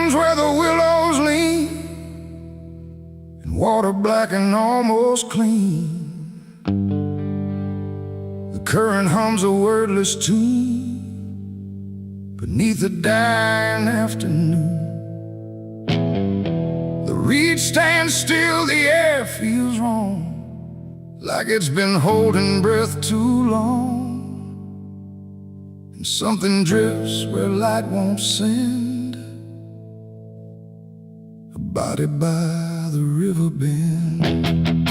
downs where the willows lean, and water black and almost clean. The current hums a wordless tune beneath the dying afternoon. The reed stands still, the air feels wrong, like it's been holding breath too long. And something drifts where light won't send, a body by the river bend.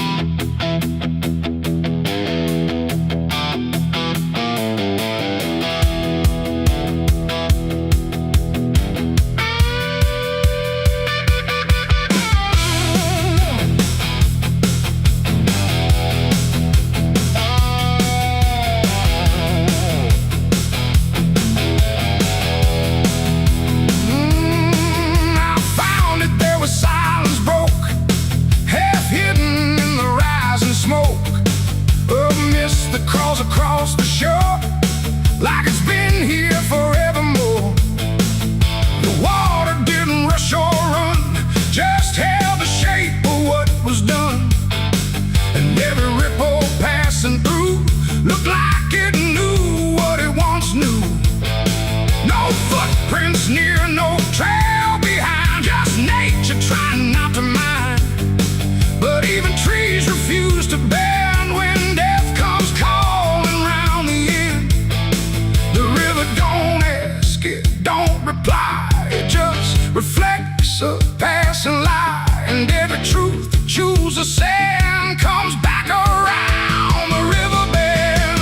Across the shore, like it's been here forevermore. The water didn't rush or run, just held the shape of what was done. And every ripple passing through looked like it knew what it once knew. No footprints near, no trail behind, just nature trying not to mind. But even trees refuse to bend when death comes calling round the end. The river don't ask, it don't reply, it just reflects a passing lie. And every truth that chooses sand comes back around the river bend.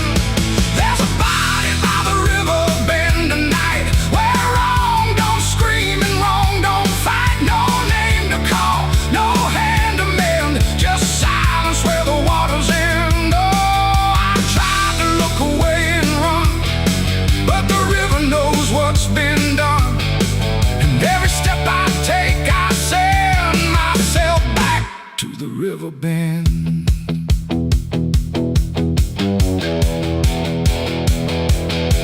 There's a body by the river bend tonight, where wrong don't scream and wrong don't fight. No name to call, no hand to mend, just silence where the waters end. Oh, I tried to look away and run, but the river knows what's been done. And every step I take, I send myself back to the river bend.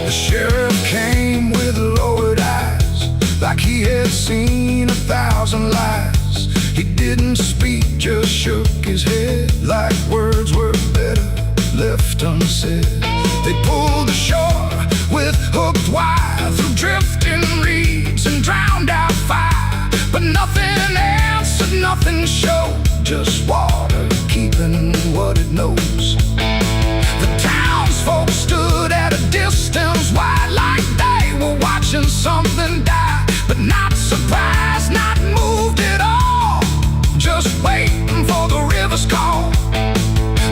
The sheriff came with lowered eyes, like he had seen 1,000 lies. He didn't speak, just shook his head, like words were better left unsaid. They pulled ashore with hooked wire through drifting reeds and drowned out fire. But nothing answered, nothing showed, just water keeping what it knows. The townsfolk stood at a distance wide, like they were watching something die. But not surprised, not moved at all, just waiting for the river's call.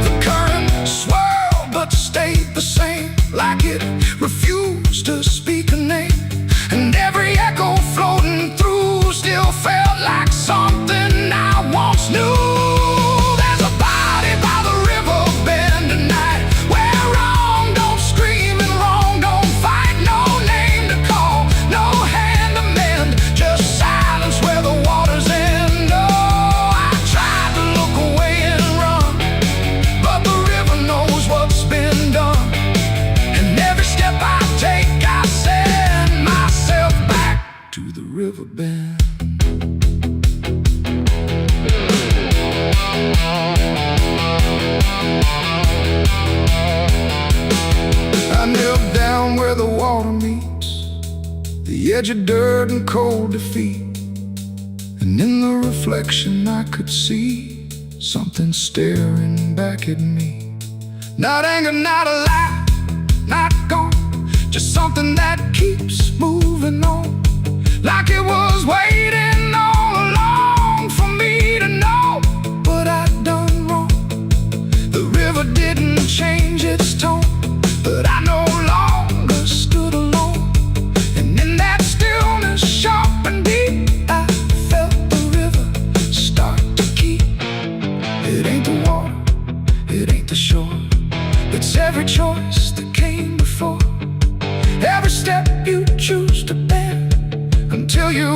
The current swirled but stayed the same, like it refused to speak a name. And every echo floating through still felt like something I once knew. There's a body by the river bend tonight, where wrong don't scream and wrong don't fight. No name to call, no hand to mend, just silence where the waters end. Oh, I tried to look away and run, but the river knows what's been done. And every step I take, I send myself back to the river bend. I knelt down where the water meets the edge of dirt and cold defeat. And in the reflection I could see something staring back at me. Not anger, not a lie, not gone, just something that keeps moving on, like it was waiting all along for me to know what I'd done wrong. The river didn't change its tone, but I no longer stood alone. And in that stillness, sharp and deep, I felt the river start to keep. It ain't the water, it ain't the shore, it's every choice that came before. Every step you choose to bend, until you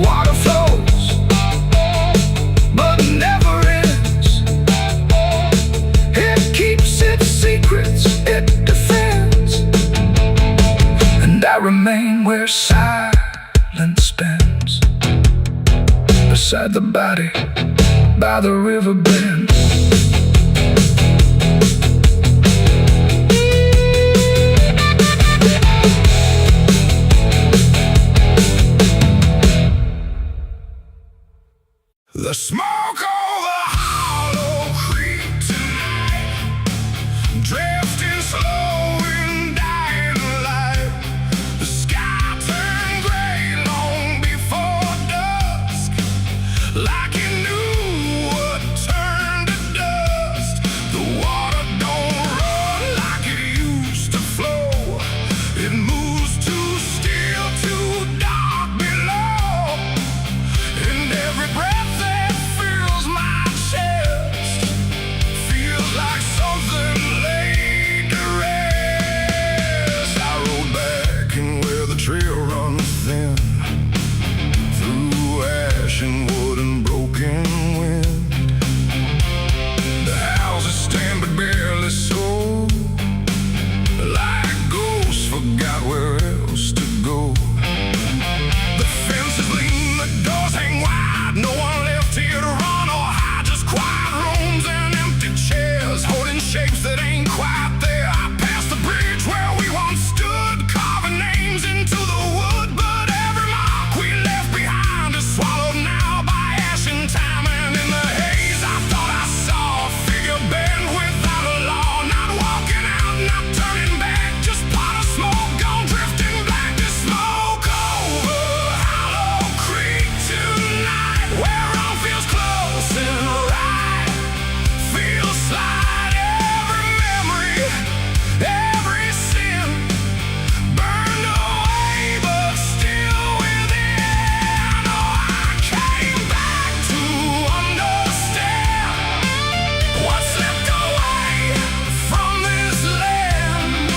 water flows, but never ends. It keeps its secrets, it defends. And I remain where silence bends, beside the body, by the river bend. The smoke over Hollow Creek tonight, drifting slow and dying light. The sky turned gray long before dusk, like it knew what turned to dust. The water don't run like it used to flow. It moves too still, too dark below. And every breath trail runs thin through ash and wood and broken wind. The houses stand but barely so, like ghosts forgot where else to go. The fences lean, the doors hang wide, no one left here to run or hide. Just quiet rooms and empty chairs, holding shapes that ain't quite there. I passed the bridge where we once stood, carving names into the wood, but every mark we left behind is swallowed now by ash and time. And in the haze I thought I saw a figure bend without a law, not walking out, not turning back, just pot of smoke gone drifting black. The smoke over Hollow Creek tonight, where all feels close and right, feels slight. Every memory, every sin burned away, but still within. Oh, I came back to understand what's left away from this land.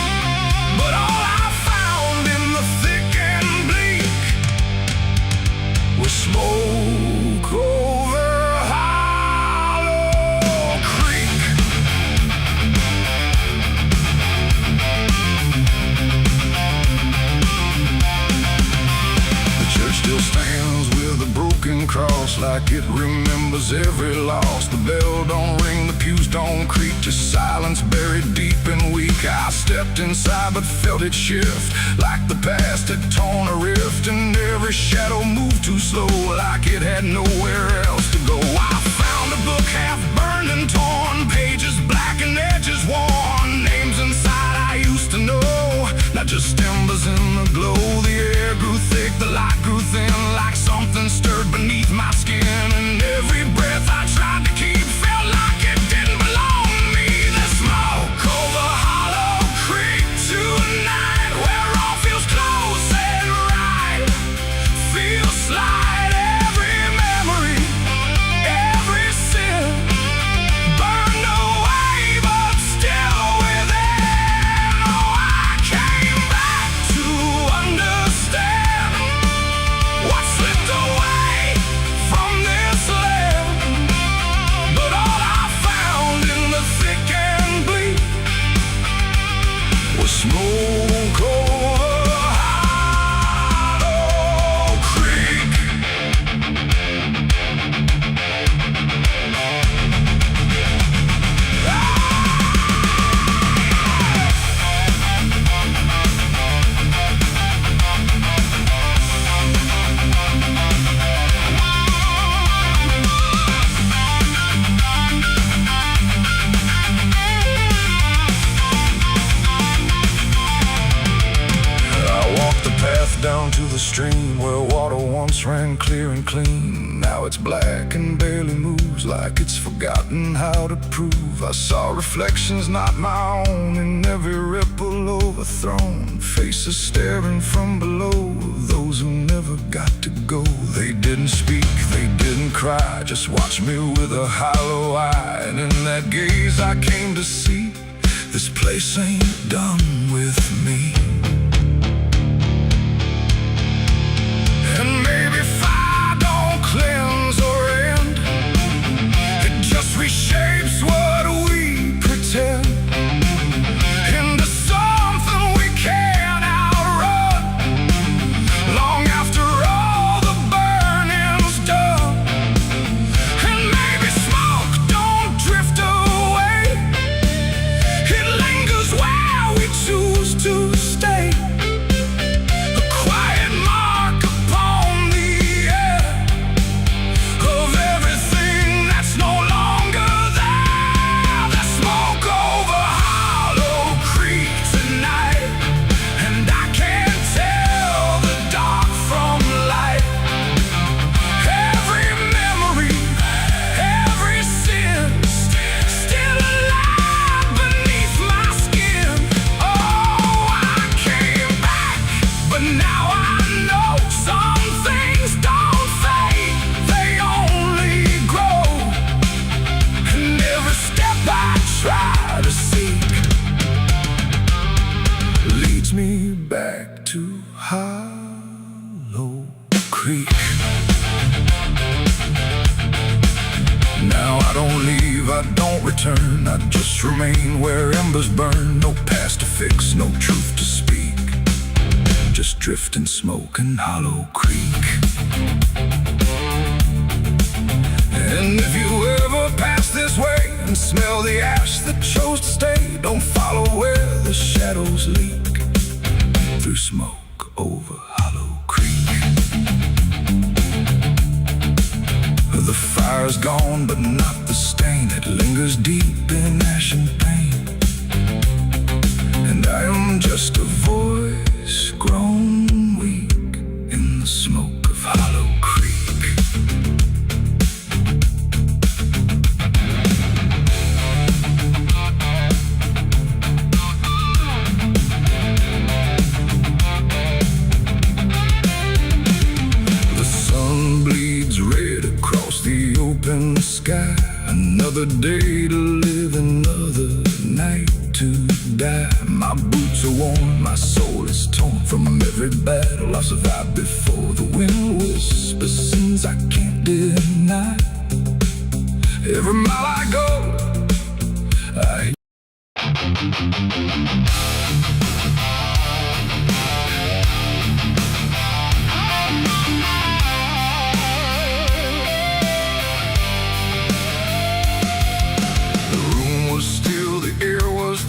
But all I found in the thick and bleak was smoke over Hollow Creek. The church still stands with a broken cross, like it remembers every loss. The bell don't ring, the pews don't creak, just silence buried deep and weak. I stepped inside but felt it shift, like the past had torn a rift. And every shadow moved too slow, like it had nowhere else to go. I found a book half burned and torn, pages black and edges worn. Names inside I used to know, not just embers in the glow. The air grew thick, the light grew thin, like something stirred beneath my skin. And every breath I tried to keep felt like it didn't belong to me. The smoke over Hollow Creek tonight, where all feels close and right, feels slight. Every memory, every sin burned away, but still within. Oh, I came back to understand what's slipped away from this land. But all I found in the thick and bleak was smoke over Hollow Creek. I walked the path down to the stream where water once ran clear and clean. Now it's black and barely moves, like it's forgotten how to prove. I saw reflections not my own in every ripple overthrown, faces staring from below, those who never got to go. They didn't speak, they didn't cry, just watched me with a hollow eye. And in that gaze I came to see, this place ain't done with me. And maybe 5 I don't return, I just remain where embers burn. No past to fix, no truth to speak, just drift and smoke in Hollow Creek. And if you ever pass this way and smell the ash that chose to stay, don't follow where the shadows leak through smoke over Hollow Creek. The fire's gone, but not the stain. It lingers deep in ash and pain. And I am just a voice grown weak in the smoke of Hollow Creek. The sun bleeds red across the open sky. Another day to live, another night to die. My boots are worn, my soul is torn from every battle I've survived before. The wind whispers sins I can't deny. Every mile I go,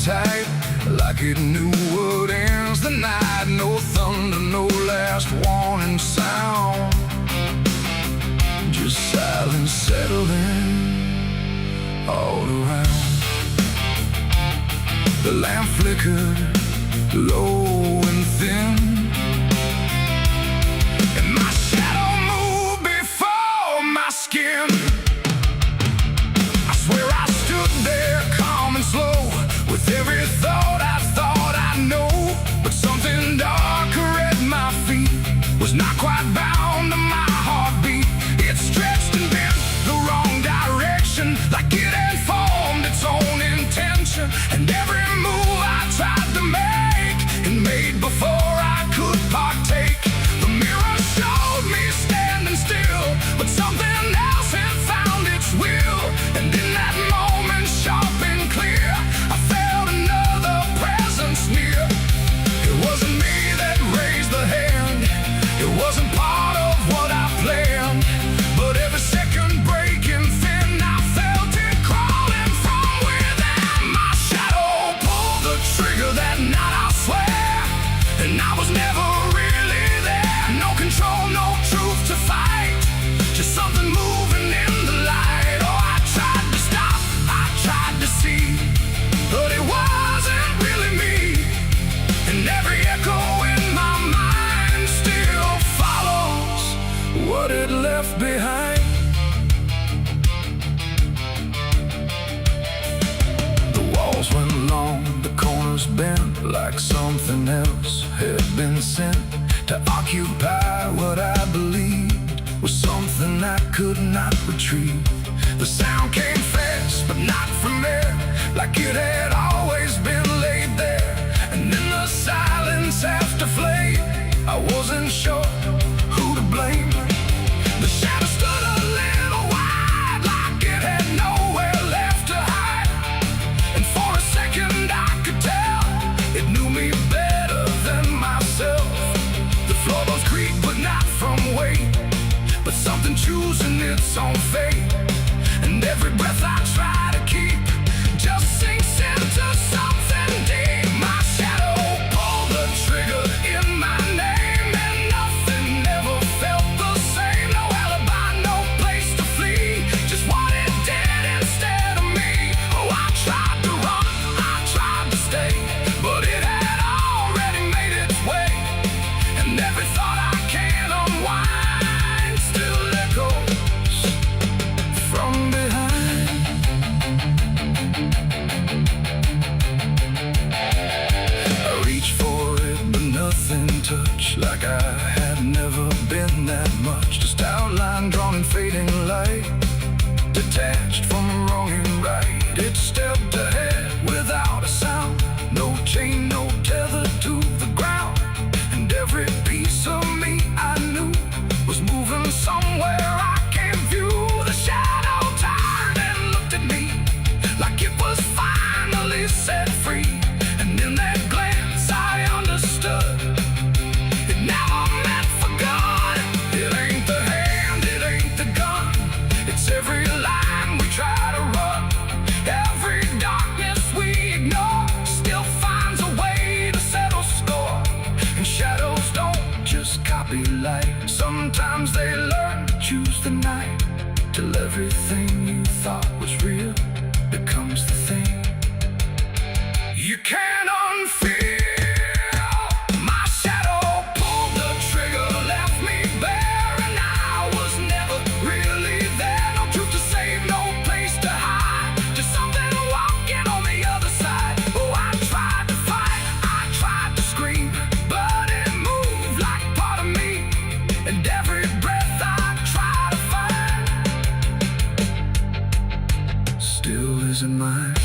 tight, like it knew what ends the night. No thunder, no last warning sound, just silence settling all around. The lamp flickered low and thin, and my shadow moved before my skin. I swear I stood there calm and slow, with every thought I know. But something darker at my feet was not quite bound to my heartbeat. It stretched and bent the wrong direction, like it had formed its own intention. And every move I tried to make and made before I could partake. The mirror showed me standing still, but something else had found its will. And in that moment, sharp and clear, I felt another presence near. It wasn't me that raised the hand, it wasn't part of what I planned. But every second breaking thin, I felt it crawling from within. My shadow pulled the trigger that night, I swear, and I was never really there. No control, no truth to fight, just something moving in the light. Oh, I tried to stop, I tried to see, but it wasn't really me. And every echo in my mind still follows what it left behind. The walls went long, the corners bent, like something else had been sent to occupy what I believed was something I could not retrieve. The sound came fast, but not from there, like it had always been laid there. And in the silence after flame, I wasn't sure who to blame. The shadow stood a little wide, like it had nowhere left to hide. And for a second I could tell it knew me better than myself. The floorboards creaked, but not from weight, but something choosing its own fate. And every breath I try to keep just sinks into something deep. My shadow pulled the trigger in my name, and nothing ever felt the same. No alibi, no place to flee, just what it did instead of me. Oh, I tried to run, I tried to stay, but it had already made its way. And every thought I can't unwind still echoes from behind. I reached for it, but nothing touched, like I had never been that much. Just outline drawn in fading light, detached from wrong and right. It stepped ahead without a sound, no chain, no tether to the ground. And every piece of me I knew was moving somewhere I can't view. The shadow turned and looked at me, night, till everything you thought was real becomes the thing you can't unfeel. My shadow pulled the trigger, left me bare, and I was never really there. No truth to save, no place to hide, just something walking on the other side. Oh, I tried to fight, I tried to scream, but it moved like part of me, and every breath I try to find still isn't mine.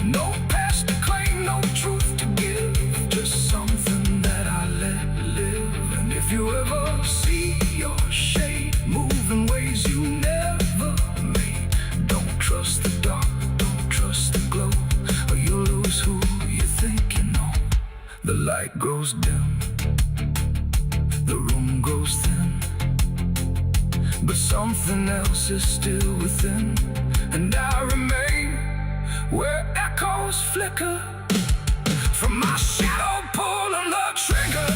No past to claim, no truth to give, just something that I let live. And if you ever see your shade move in ways you never made, don't trust the dark, don't trust the glow, or you'll lose who you think you know. The light grows dim, the room grows thin, but something else is still within, and I remain where echoes flicker from my shadow pulling the trigger.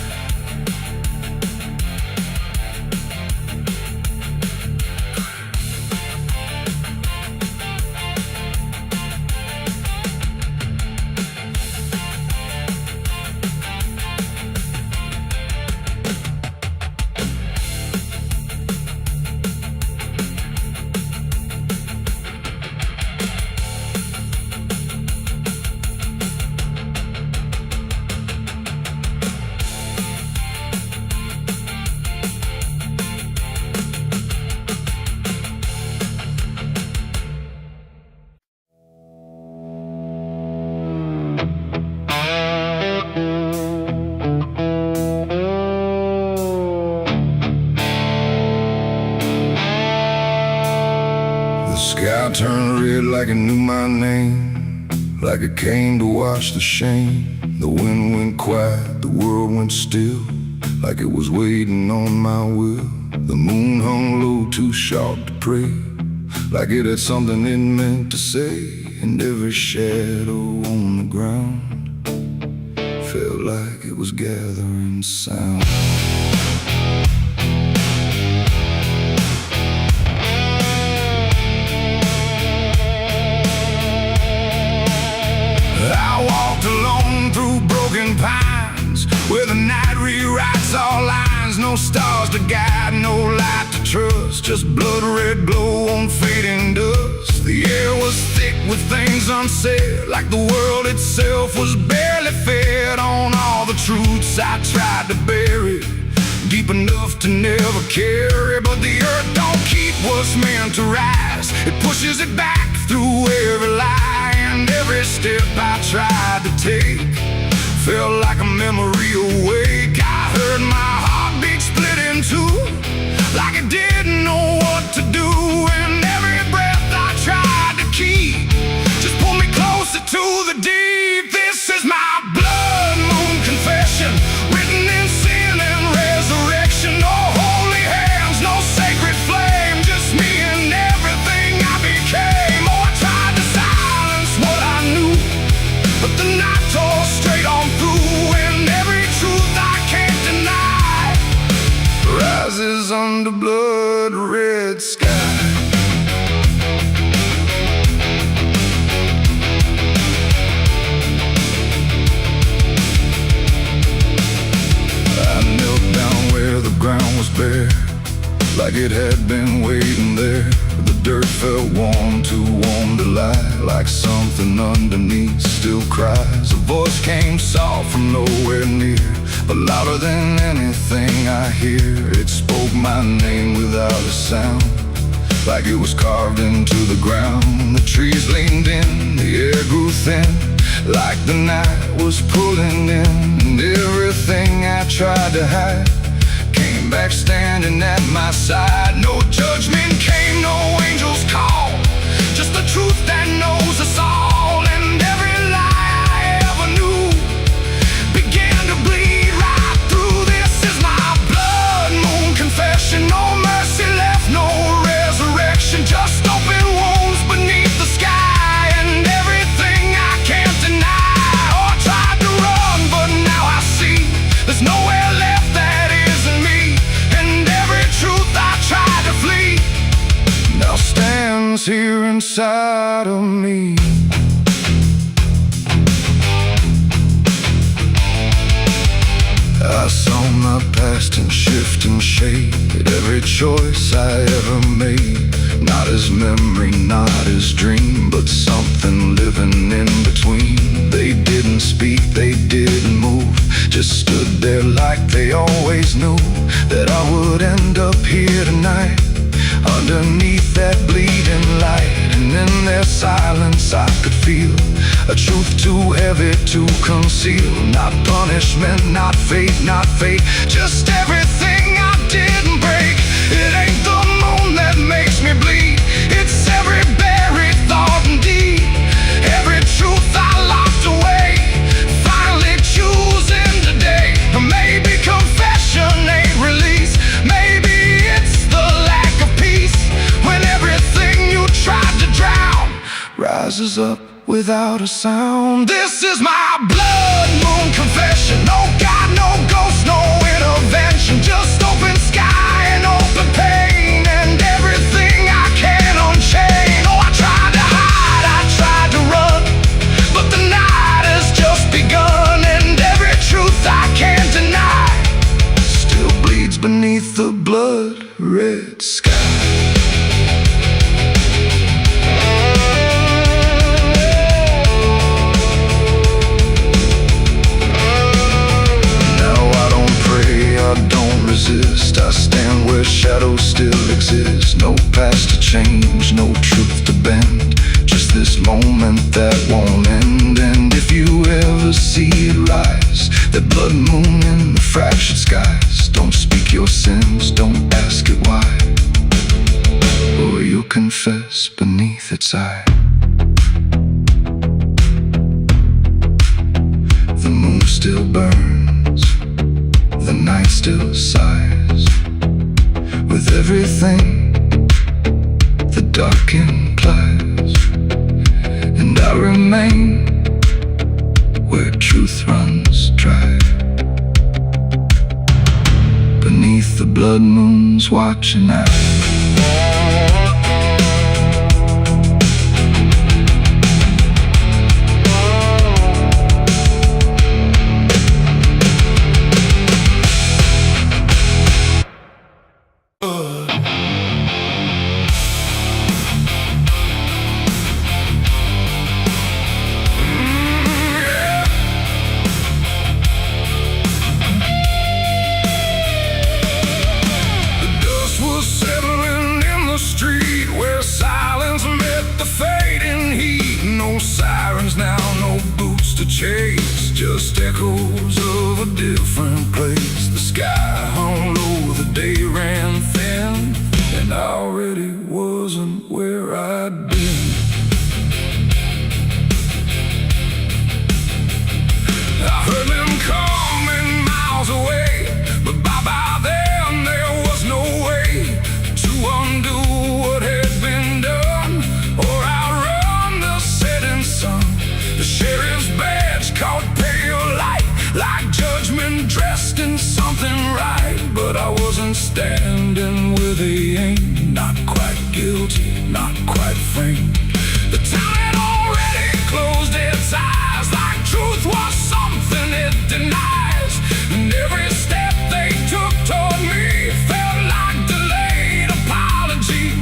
The sky turned red like it knew my name, like it came to wash the shame. The wind went quiet, the world went still, like it was waiting on my will. The moon hung low, too sharp to pray, like it had something it meant to say. And every shadow on the ground felt like it was gathering sound. I walked alone through broken pines, where the night rewrites all lines. No stars to guide, no light to trust, just blood red glow on fading dust. The air was thick with things unsaid, like the world itself was barely fed on all the truths I tried to bury, deep enough to never carry. But the earth don't keep what's meant to rise, it pushes it back through every lie. And every step I tried to take felt like a memory awake. I heard my heartbeat split in two, like it didn't know what to do. And every breath I tried to keep just pulled me closer to the deep. This is my blood moon confession, written in sin and resurrection. No holy hands, no sacred flame, just me and everything I became. Oh, I tried to silence what I knew, but the night tore straight on through. And every truth I can't deny rises under blood red sky. I knelt down where the ground was bare, like it had been waiting there. The dirt felt warm, too warm to lie, like something underneath still cries. A voice came soft from nowhere near, but louder than anything I hear. It spoke my name without a sound, like it was carved into the ground. The trees leaned in, the air grew thin, like the night was pulling in. And everything I tried to hide came back standing at my side. No judgment came, no angel's call, just the truth that knows us all. And every lie I ever knew began to bleed right through. This is my blood moon confession. No mercy left, no resurrection, just open wounds begins here inside of me. I saw my past in shift and shade, every choice I ever made. Not as memory, not as dream, but something living in between. They didn't speak, they didn't move, just stood there like they always knew that I would end up here tonight, underneath that bleeding light. And in their silence I could feel a truth too heavy to conceal. Not punishment, not fate, not fate, just everything I didn't break. It ain't the moon that makes me bleed, it's every buried thought and deed, every truth I locked away, finally choosing today. Maybe confession ain't release, maybe it's the lack of peace, when everything you tried to drown rises up without a sound. This is my blood moon confession. No God, no ghost, no intervention, just open sky and open pain, and everything I can unchain. Oh, I tried to hide, I tried to run, but the night has just begun, and every truth I can't deny still bleeds beneath the blood red sky. I stand where shadows still exist. No past to change, no truth to bend, just this moment that won't end. And if you ever see it rise, that blood moon in the fractured skies, don't speak your sins, don't ask it why, or you'll confess beneath its eye. The moon still burns, the night still sighs, with everything the dark implies. And I remain where truth runs dry, beneath the blood moon's watching eye. Chase, just echoes of a different place. The sky hung low, the day ran thin, and I already wasn't where I'd been. I heard them coming miles away, but by then there was no way to undo what had been done, or outrun the setting sun. The sheriff's badge caught pale light, like judgment dressed in something right. But I wasn't standing where they aimed, not quite guilty, not quite framed. The town had already closed its eyes, like truth was something it denies. And every step they took toward me felt like delayed apology.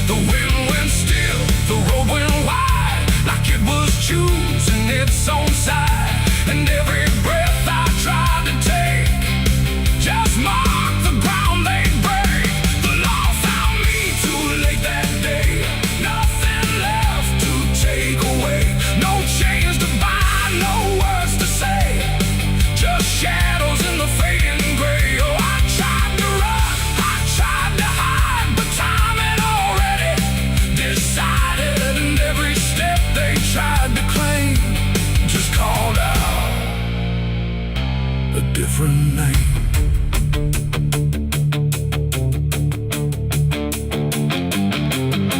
The wind went still, the road went wide, like it was choosing its own side. And every breath I tried to take just marked the ground they'd break. The law found me too late that day, nothing left to take away. No chains to bind, no words to say, just shadows in the fading gray. Oh, I tried to run, I tried to hide, but time had already decided. And every step they tried to claim just called out a different name.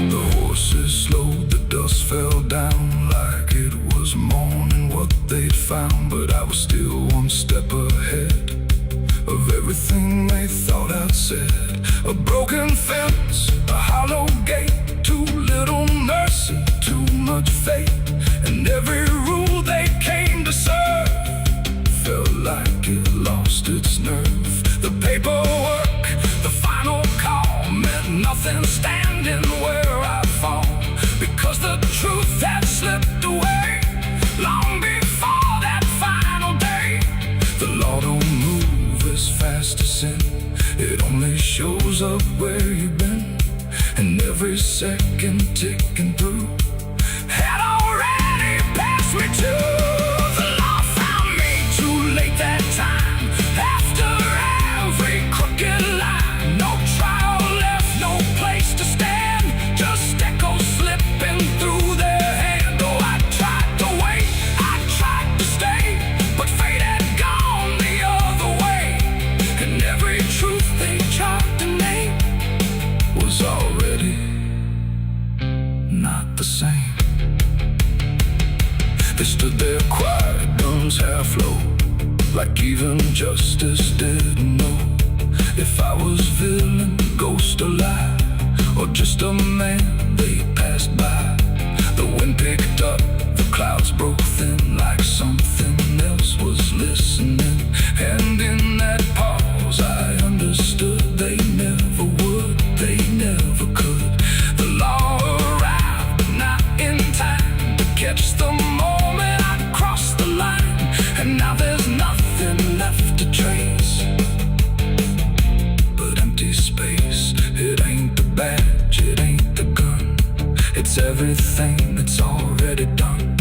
The horses slowed, the dust fell down like it was morning what they'd found. But I was still one step ahead of everything they thought I'd said. A broken fence, a hollow gate, too little fate, and every rule they came to serve felt like it lost its nerve. The paperwork, the final call, meant nothing standing where I fall, because the truth had slipped away long before that final day. The law don't move as fast as sin, it only shows up where you've been, and every second ticking through had already passed me too. The law found me too late that time, after every crooked line. No trial left, no place to stand, just echoes slipping through their hand. Oh, I tried to wait, I tried to stay, but fate had gone the other way, and every truth they tried to name was already not the same. They stood there quiet, guns half low, like even justice didn't know if I was villain, ghost or lie, or just a man they passed by. The wind picked up, the clouds broke thin, like something else was listening. And in that pause I understood they never would, they never could. The law arrived, but not in time to catch the moment I crossed the line. And now there's nothing left to trace but empty space. It ain't the badge, it ain't the gun, it's everything that's already done.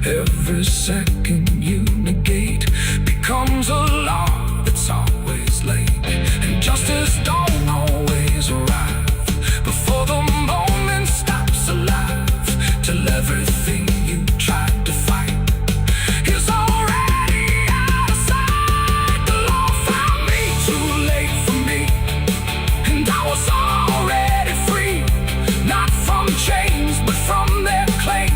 Every second you negate becomes a law that's always late, and justice don't always arrive before the moment stops alive, till everything you tried to fight is already out of sight. The law found me too late for me, and I was already free, not from chains but from their claim,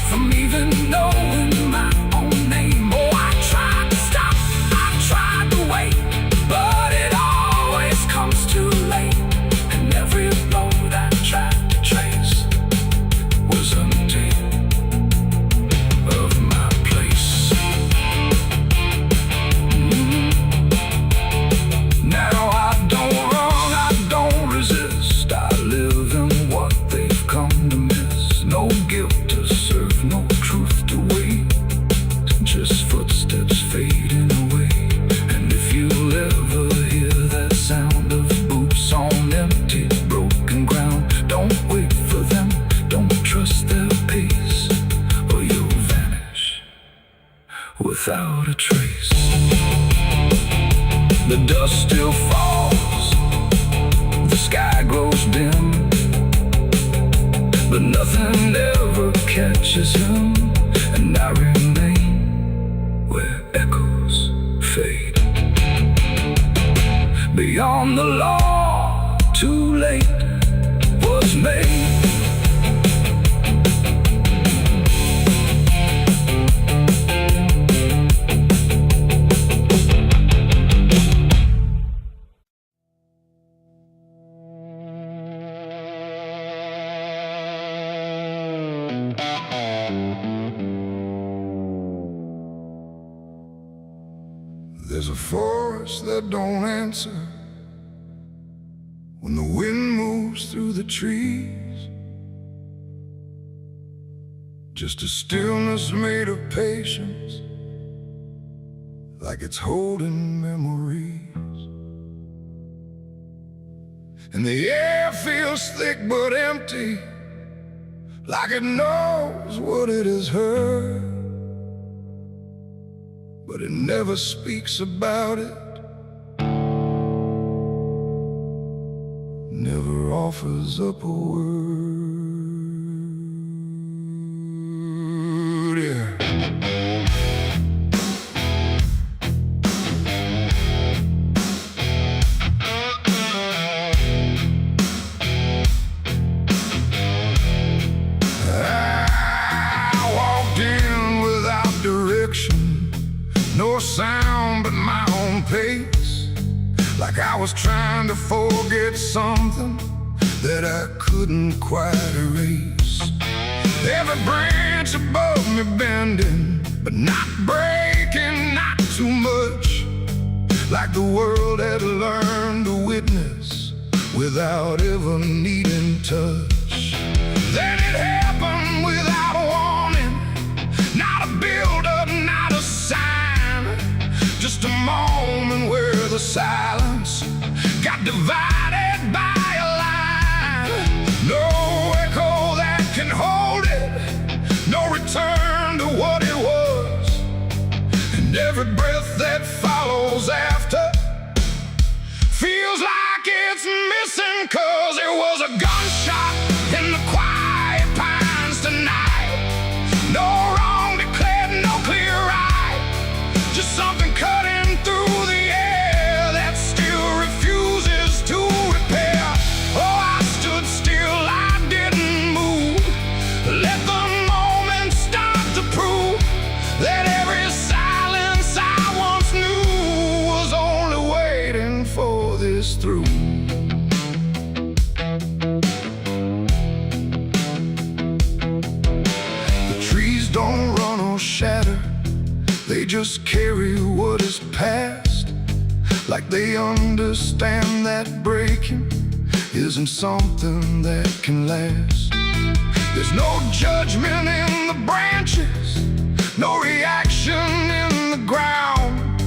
from even knowing my own name. Oh, I tried to stop, I tried to wait, but it always comes too late, and every road I tried to trace was empty of my place. Now I don't run, I don't resist, I live in what they've come to miss. No guilt to serve, no truth to wait, just footsteps fading away. And if you'll ever hear that sound of boots on empty, broken ground, don't wait for them, don't trust their pace, or you'll vanish without a trace. The dust still falls, the sky grows dim, but nothing ever catches him, and I remain where echoes fade. Beyond the law, too late was made. There's a forest that don't answer when the wind moves through the trees, just a stillness made of patience, like it's holding memories. And the air feels thick but empty, like it knows what it has heard, but it never speaks about it, never offers up a word. Yeah. I walked in without direction, no sound but my own pace, like I was trying to forget something that I couldn't quite erase. Every branch above me bending, but not breaking, not too much. Like the world had learned to witness without ever needing touch. Then it happened without a warning, not a build-up, not a sign. Just a moment where the silence got divided by a line. No echo that can hold it, no return to what it was. And every breath that follows after feels like it's missing, 'cause it was a gunshot in the quiet pines tonight. No wrong declared, no clear right, just something cutting through the air that still refuses to repair. Oh, I stood still, I didn't move, let the moment start to prove that every silence I once knew was only waiting for this through. The trees don't run or shatter, they just carry what is past, like they understand that breaking isn't something that can last. There's no judgment in the branches, no reaction in the ground,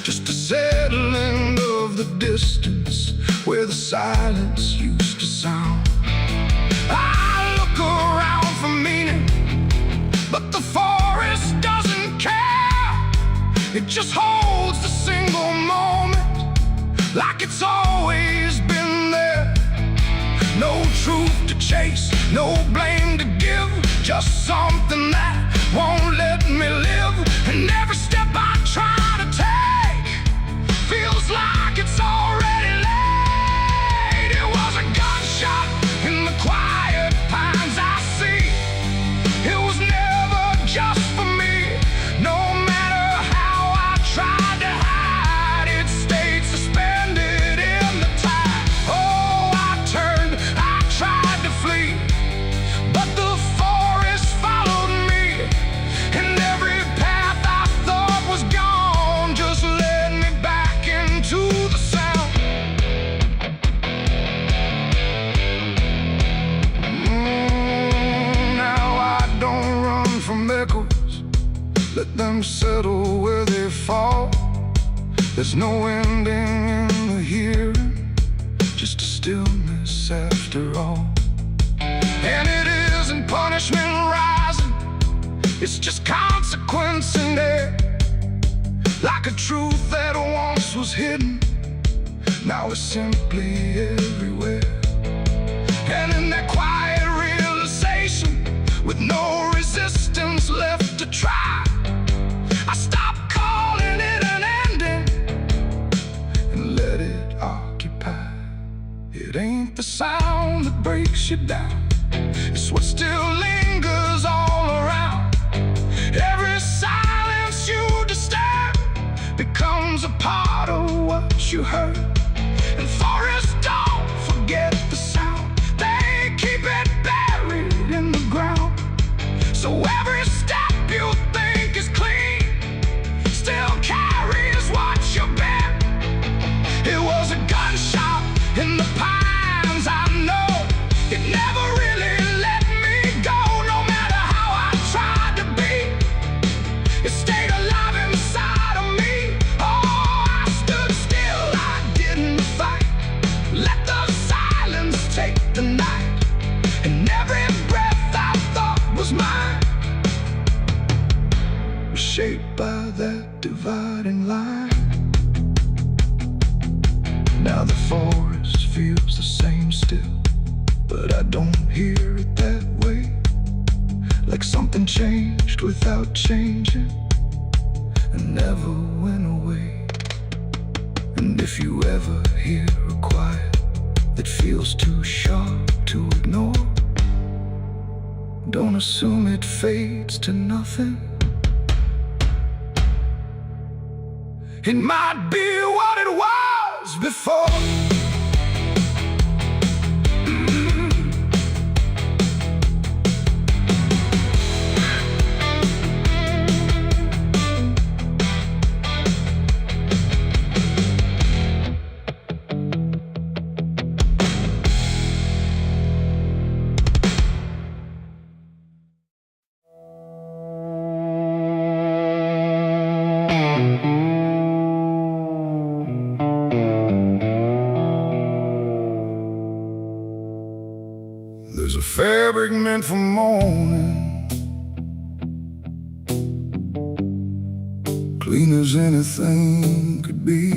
just a settling of the distance where the silence used to sound. I look around for meaning, but the forest doesn't care. It just holds the single moment like it's always been there. No truth to chase, no blame to give, just something that won't let me live. And every step I try to take feels like it's already late. It was a gunshot in the quiet pines I see. It was never just for me. No matter how I tried to hide, it stayed suspended in the tide. Oh, I turned, I tried to flee, but the forest followed me, and every path I thought was gone just led me back into the sound. Now I don't run from echoes, let them settle where they fall. There's no ending in the hearing, just a stillness after all. And it isn't punishment rising, it's just consequence in there. Like a truth that once was hidden, now it's simply everywhere. And in that quiet realization, with no resistance left to try, I stopped calling it an ending and let it occupy. It ain't the sound that breaks you down, it's what still lingers all around. Every silence you disturb becomes a part of what you heard. And forests don't forget the sound, they keep it buried in the ground. So every step you think is clean still carries what you bear. It was a gunshot in the pines, I know. It never really let me go, no matter how I tried to be. It stayed alive inside of me. Oh, I stood still, I didn't fight. Let the silence take the night, and every breath I thought was mine was shaped by that dividing line. Now the forest feels the same still, but I don't hear it that way. Like something changed without changing and never went away. And if you ever hear a quiet that feels too sharp to ignore, don't assume it fades to nothing. It might be what it was before. clean as anything could be.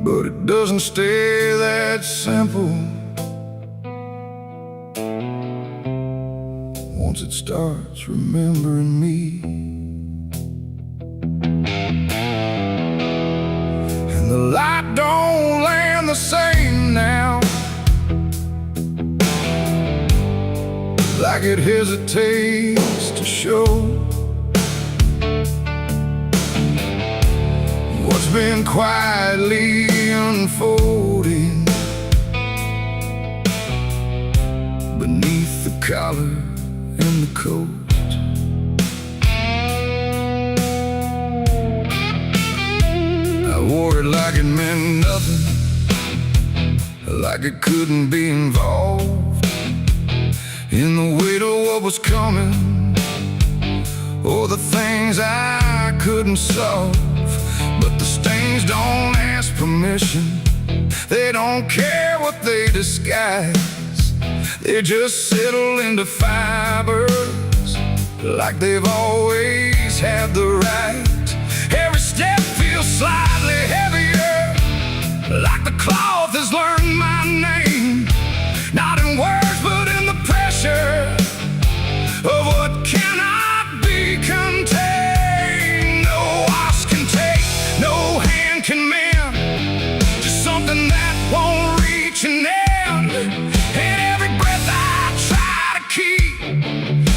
But it doesn't stay that simple. Once it starts remembering me, and the light don't land the same now, like it hesitates to show what's been quietly unfolding beneath the collar and the coat. I wore it like it meant nothing, like it couldn't be involved in the weight of what was coming, or the things I couldn't solve. But the stains don't ask permission, they don't care what they disguise. They just settle into fibers like they've always had the right. Every step feels slightly heavier, like the cloth has learned my name, not in words but in the pressure of what cannot be contained. No wash can take, no hand can mend, just something that won't reach an end. And every breath I try to keep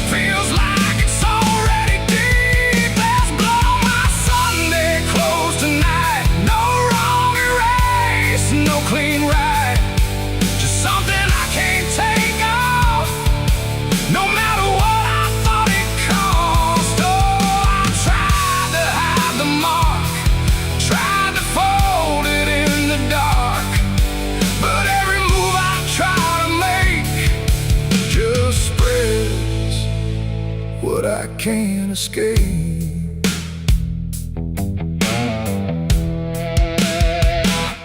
feels like it's already deep. There's blood on my Sunday clothes tonight, no wrong erase, no clean right, just something I can't take off, no matter what I thought it cost. Oh, I tried to hide the mark, tried to fold it in the dark, but every move I try to make just spreads what I can't escape.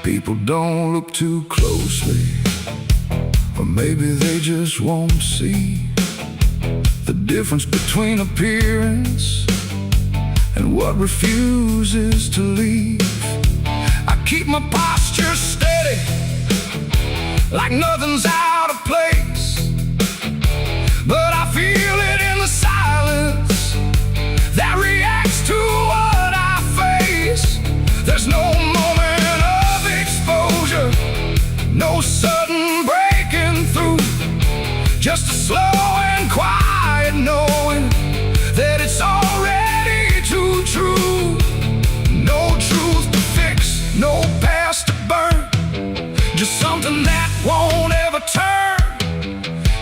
People don't look too closely, or maybe they just won't see the difference between appearance and what refuses to leave. I keep my posture steady, like nothing's out of place, but I feel it in the silence that reacts to what I face. There's no moment of exposure, no sudden breaking through, just a slow and quiet knowing that it's already too true. No truth to fix, no past to burn, just something that won't ever turn.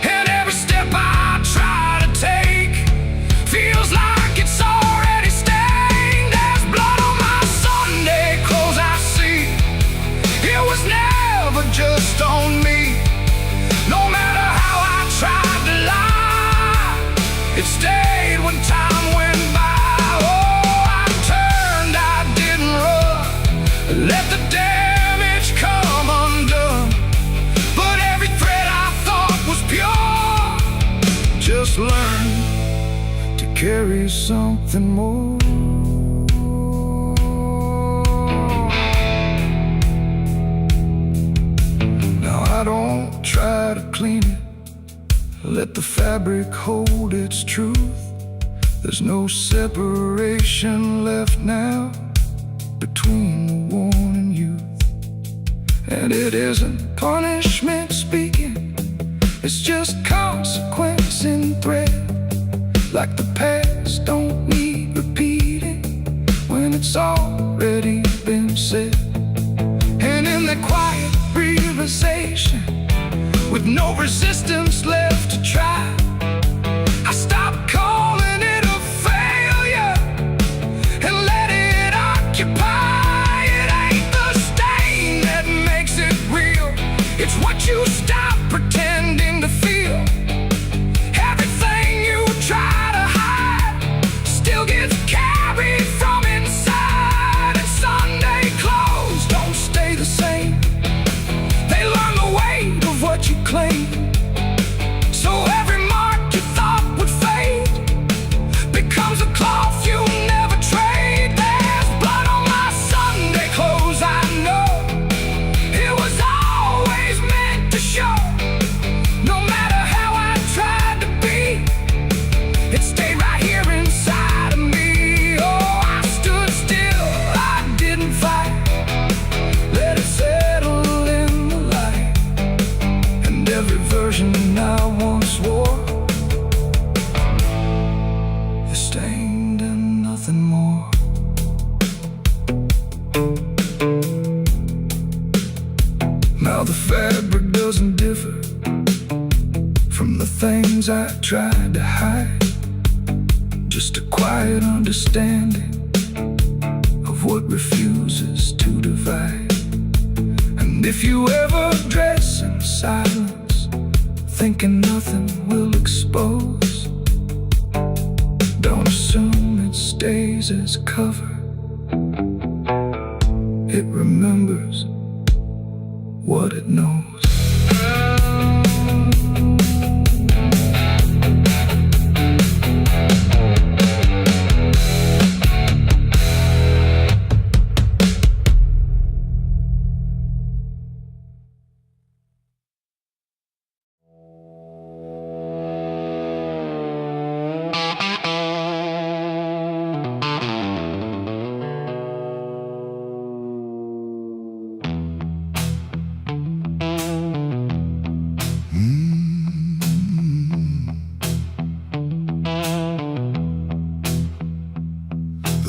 And every step I try to take feels like it's already stained. There's blood on my Sunday clothes I see, it was never just on me. No matter how I tried to lie, it stayed when time went by. Oh, I turned, I didn't run, let the damage come undone. But every thread I thought was pure just learned to carry something more. Now I don't try to clean it, let the fabric hold its truth. There's no separation left now between the worn and youth. And it isn't punishment speaking, it's just consequence in thread. Like the past don't need repeating when it's already been said. And in the quiet realization, with no resistance left to try, I stopped calling it a failure and let it occupy. It ain't the stain that makes it real, it's what you stop pretending to feel. Everything you try to hide still gets carried from inside. And Sunday clothes don't stay the same, they learn the weight of what you claim. So every mark you thought would fade every version I once wore is stained and nothing more. Now the fabric doesn't differ from the things I tried to hide. Just a quiet understanding of what refuses to divide. And if you ever dress in silence, thinking nothing will expose, don't assume it stays as cover. It remembers what it knows.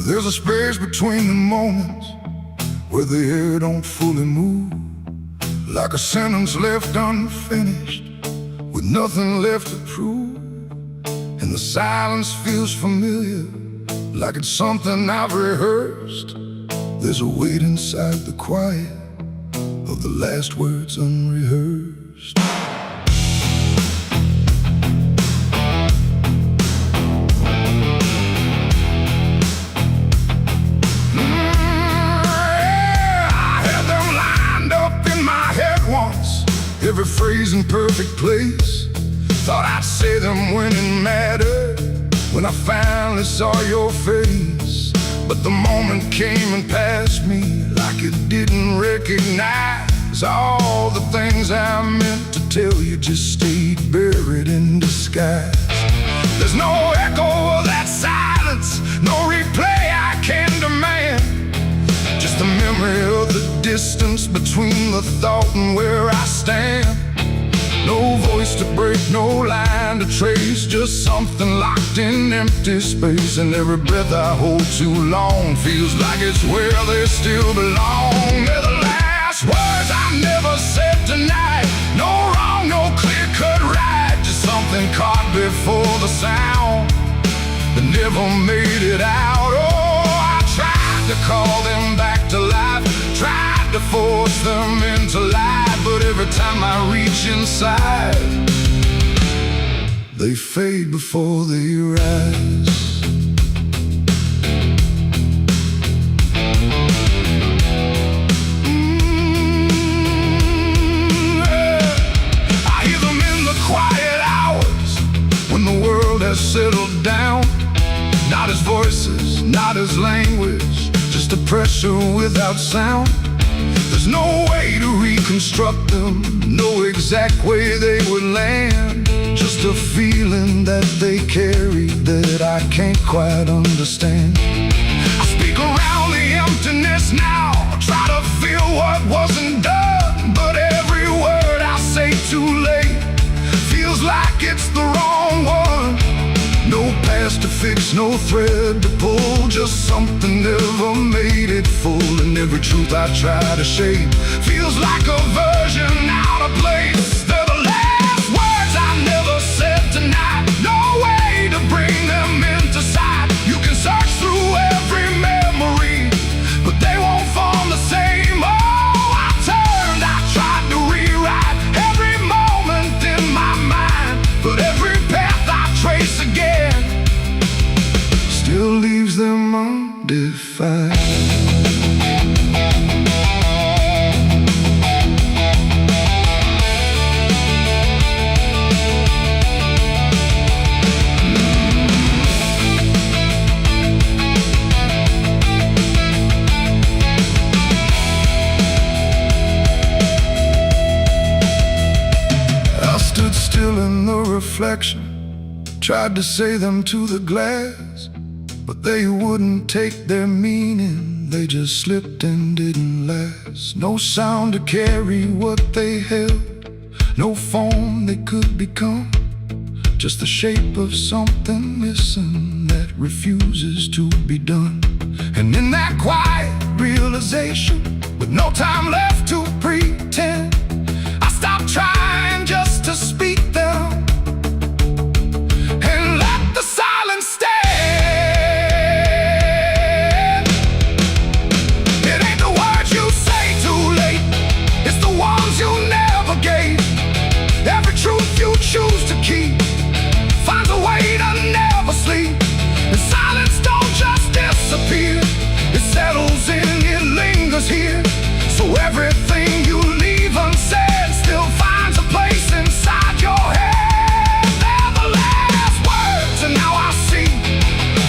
There's a space between the moments where the air don't fully move, like a sentence left unfinished with nothing left to prove. And the silence feels familiar, like it's something I've rehearsed. There's a weight inside the quiet of the last words unrehearsed. Every phrase in perfect place. Thought I'd say them when it mattered, when I finally saw your face. But the moment came and passed me like it didn't recognize. All the things I meant to tell you just stayed buried in disguise. There's no echo of that silence, no replay I can demand. Just the memory of the distance between the thought and where I stand. No voice to break, no line to trace, just something locked in empty space. And every breath I hold too long feels like it's where they still belong. They're the last words I never said tonight. No wrong, no clear-cut right, just something caught before the sound that never made it out. Oh, I tried to call them back to life, tried to force them into life, but every time I reach inside, they fade before they rise. I hear them in the quiet hours when the world has settled down. Not as voices, not as language, just a pressure without sound. There's no way to reconstruct them, no exact way they would land. Just a feeling that they carry that I can't quite understand. I speak around the emptiness now, try to feel what wasn't done, but every word I say too late feels like it's the wrong one. No past to fix, no thread to pull, just something never made it full. And every truth I try to shape feels like a version out of place. They're the last words I never said tonight, no way to bring them into sight. You can search through every memory, but they won't form the same. Oh, I turned, I tried to rewrite every moment in my mind, but every path I trace again still leaves them undefined. I stood still in the reflection, tried to say them to the glass, but they wouldn't take their meaning, they just slipped and didn't last. No sound to carry what they held, no form they could become, just the shape of something missing that refuses to be done. And in that quiet realization, with no time left to pretend, I stopped trying just to speak them and let the silence stand. It ain't the words you say too late, it's the ones you never gave. Every truth you choose to keep finds a way to never sleep. And silence don't just disappear, it settles in, it lingers here. So everything you leave unsaid still finds a place inside your head. They're the last words, and now I see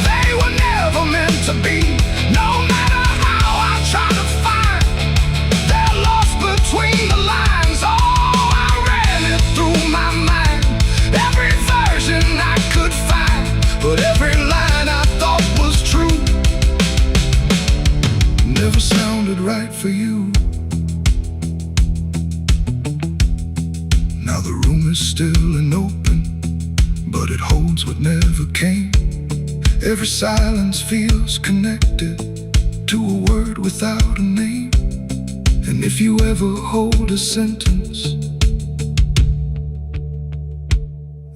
they were never meant to be. No matter how I try to find, they're lost between the lines. Oh, I ran it through my mind, every version I could find, but every line I thought was true never sounded right for you. Now the room is still and open, but it holds what never came. Every silence feels connected to a word without a name. And if you ever hold a sentence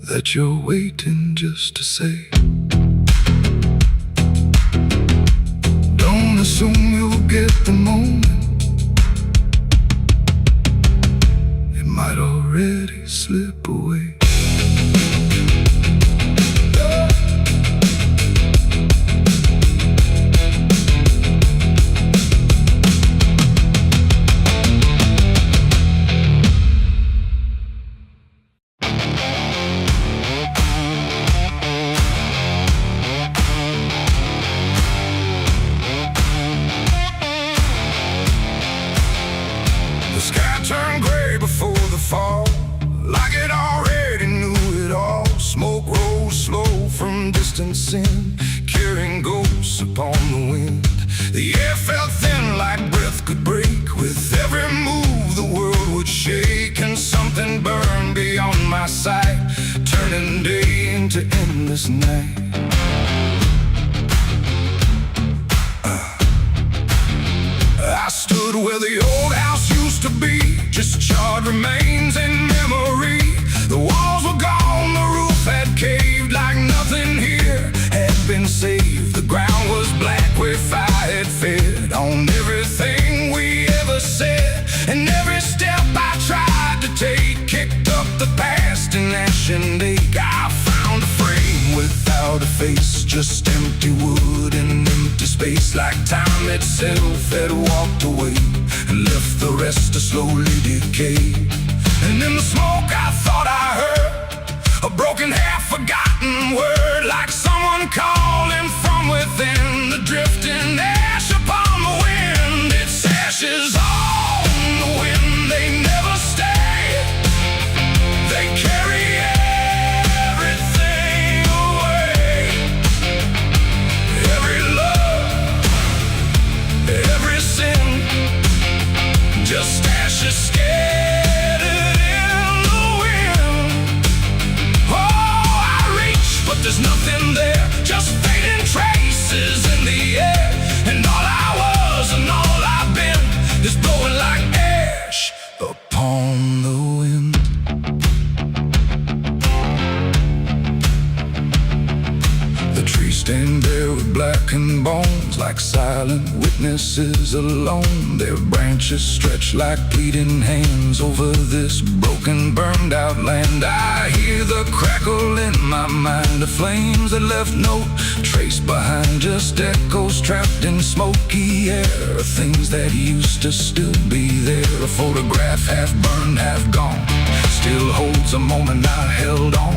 that you're waiting just to say, don't assume you'll get the moment, it might already slip away. The sky turned gray before the fall, like it already knew it all. Smoke rose slow from distance in, carrying ghosts upon the wind. The air felt thin like breath could break. With every move the world would shake, and something burned beyond my sight, turning day into endless night. I stood where the old house used to be, just charred remains in memory. The walls were gone, the roof had caved, like nothing here had been saved. The ground was black where fire had fed on everything we ever said. And every step I tried to take kicked up the past in ash and ache. I found a frame without a face, just empty wood and empty space, like time itself had walked away and left the rest to slowly decay. And in the smoke I thought I heard a broken, half-forgotten word, like someone calling from within. The drifting ash upon the wind, its ashes on the wind. They never stay, they carry everything away. Every love, every sin, just ashes scattered in the wind. Oh, I reach, but there's nothing there, just fading traces in the air. And all I was and all I've been is blowing like ash upon the wind. The trees stand bare with blackened bones, like silent witnesses alone. Their branches stretch like pleading hands over this broken, burned out land. I hear the crackle in my mind of flames that left no trace behind, just echoes trapped in smoky air, things that used to still be there. A photograph half burned, half gone, still holds a moment I held on.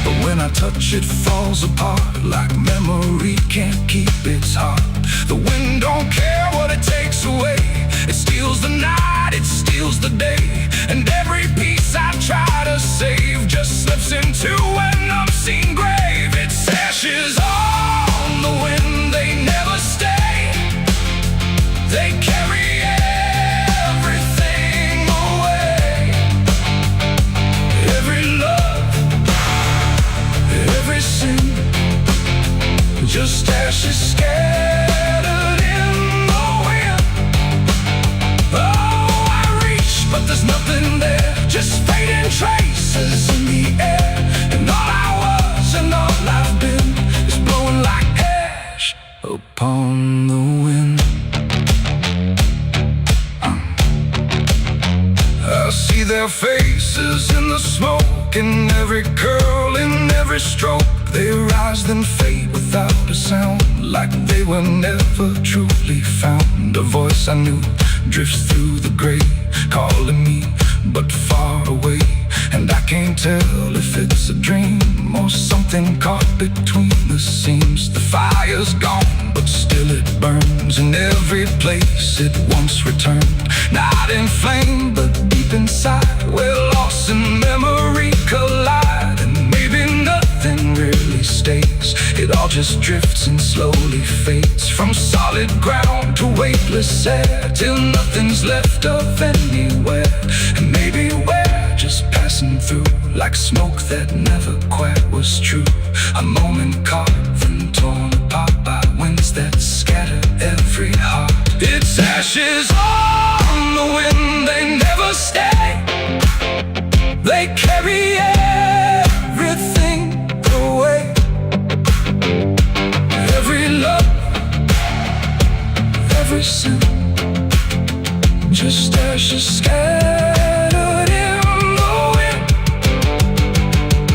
But when I touch it falls apart, like memory can't keep its heart. The wind don't care what it takes away, it steals the night, it steals the day. And every piece I try to save just slips into an unseen grave. Its ashes on the wind, they never stay, they carry everything away. look, in every curl, in every stroke. They rise then fade without a sound, like they were never truly found. A voice I knew drifts through the gray, calling me but far away. And I can't tell if it's a dream or something caught between the seams. The fire's gone, but still it burns in every place it once returned. Not in flame, but deep inside, where loss and memory collide. And maybe nothing really stays, it all just drifts and slowly fades. From solid ground to weightless air, till nothing's left of anywhere. And maybe we're just passing through, like smoke that never quite was true. A moment carved and torn apart by winds that scatter every heart. It's ashes on the wind, they never stay. They carry everything away. Every love, every sin, just ashes scattered in the wind.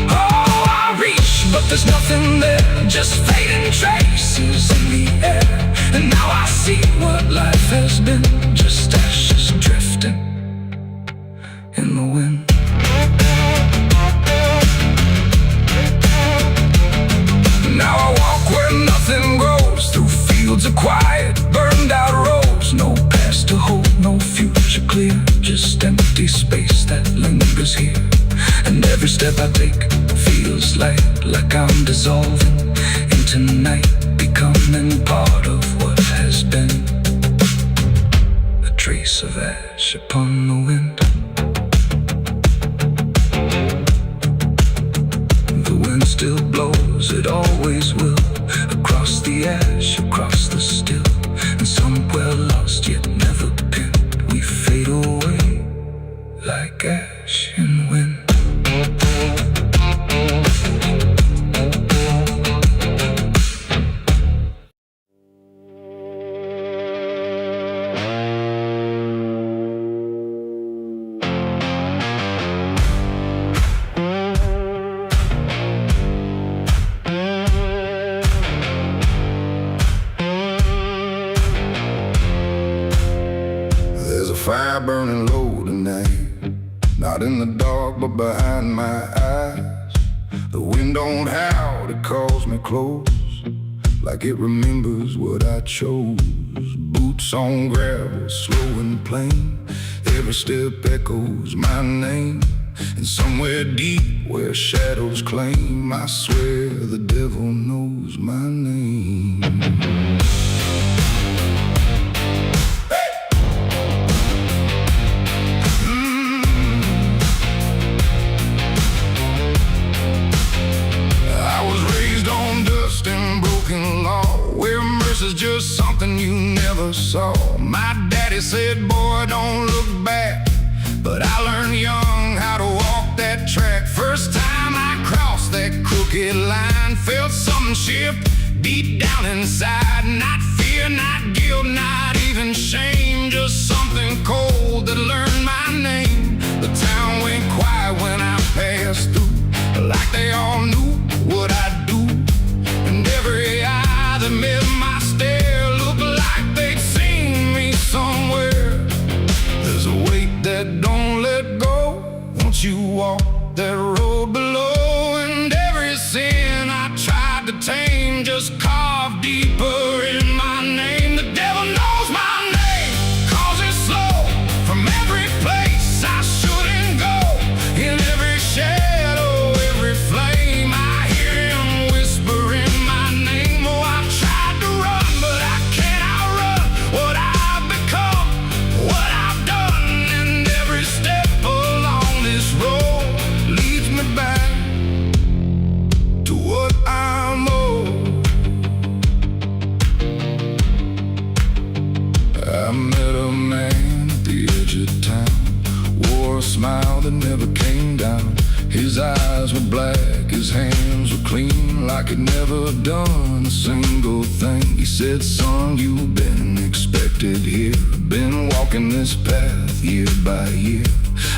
Oh, I reach, but there's nothing there, just fading traces in the air. And now I see what life has been, just ashes drifting in the wind. Now I walk where nothing grows, through fields of quiet, burned out roads. No past to hold, no future clear, just empty space that lingers here. And every step I take feels like I'm dissolving into night, becoming part of what has been. A trace of ash upon the wind. The wind still blows, it always will, across the ash, across the still. And somewhere lost yet never pinned, we fade away like ash in wind. Fire burning low tonight, not in the dark but behind my eyes. The wind don't howl, it calls me close, like it remembers what I chose. Boots on gravel, slow and plain, every step echoes my name. And somewhere deep where shadows claim, I swear the devil knows my name. Is just something you never saw. My daddy said, boy, don't look back, but I learned young how to walk that track. First time I crossed that crooked line, felt something shift deep down inside. Not fear, not guilt, not even shame, just something cold that learned my name. The town went quiet when I passed through, like they all knew what I'd do. And every eye that met my stare looked like they'd seen me somewhere. There's a weight that don't let go once you walk that road below. And every sin I tried to tame just carved deeper in my name. The devil knows my name, cause it's slow from every place I shouldn't go. In every shadow His eyes were black, his hands were clean, like he'd never done a single thing. He said, son, you've been expected here, been walking this path year by year.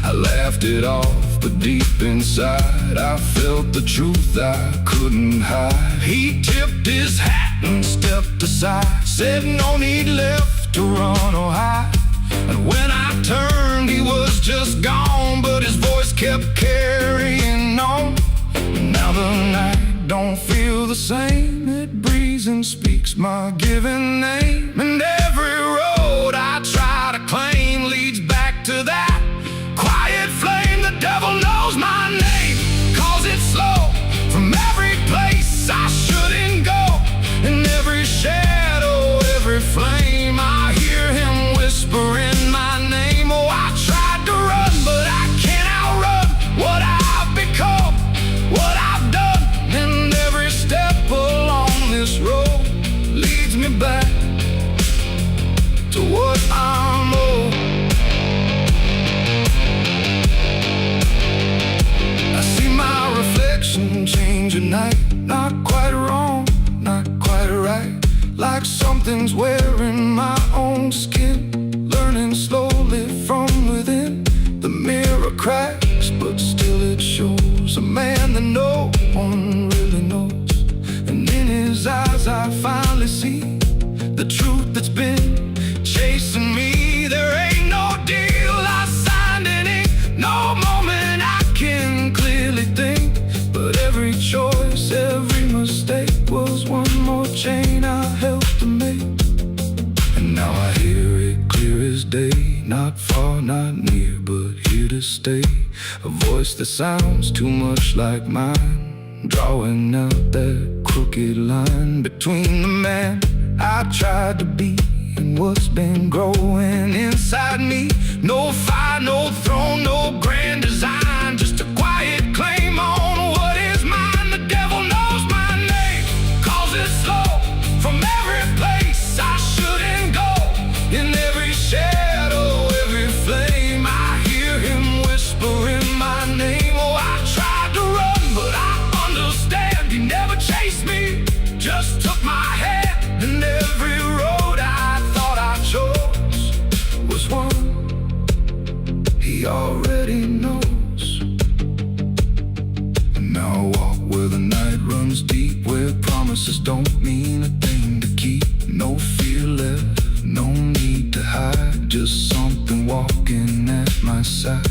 I laughed it off, but deep inside I felt the truth I couldn't hide. He tipped his hat and stepped aside, said no need left to run or hide. And when I turned, he was just gone, but his voice kept carrying on. Now the night don't feel the same, it breathes and speaks my given name. And every road I try to claim leads back to that quiet flame. The devil knows my name, calls it slow from every place I shouldn't go. In every shadow, every flame, I hear him whispering my name. Oh, I tried to run, but I can't outrun what I've become, what I've done. And every step along this road leads me back to what I'm owed. I see my reflection change at night, not quite wrong, not quite right, like something's wearing my own skin, learning slowly from within. The mirror cracks, but still it shows a man that no one really knows. And in his eyes I finally see the truth that's been chasing me. There ain't no deal I signed in ink, no moment I can clearly think. But every choice, every mistake was one more chain I helped to make. And now I hear it clear as day, not far, not near, but here to stay. A voice that sounds too much like mine, drawing out that crooked line between the man I tried to be and what's been growing inside me. No fire, no throne, no grand design, just a quiet claim on what is mine. The devil knows my name, calls it slow from every place I shouldn't go. In every shadow, every flame, I hear him whispering my name. Oh, I tried to run, but I understand he never chased me, just took my hand. And every road I thought I chose was one he already knows. And now I walk where the night runs deep, where promises don't mean a thing to keep. No fear left, no need to hide, just something walking at my side.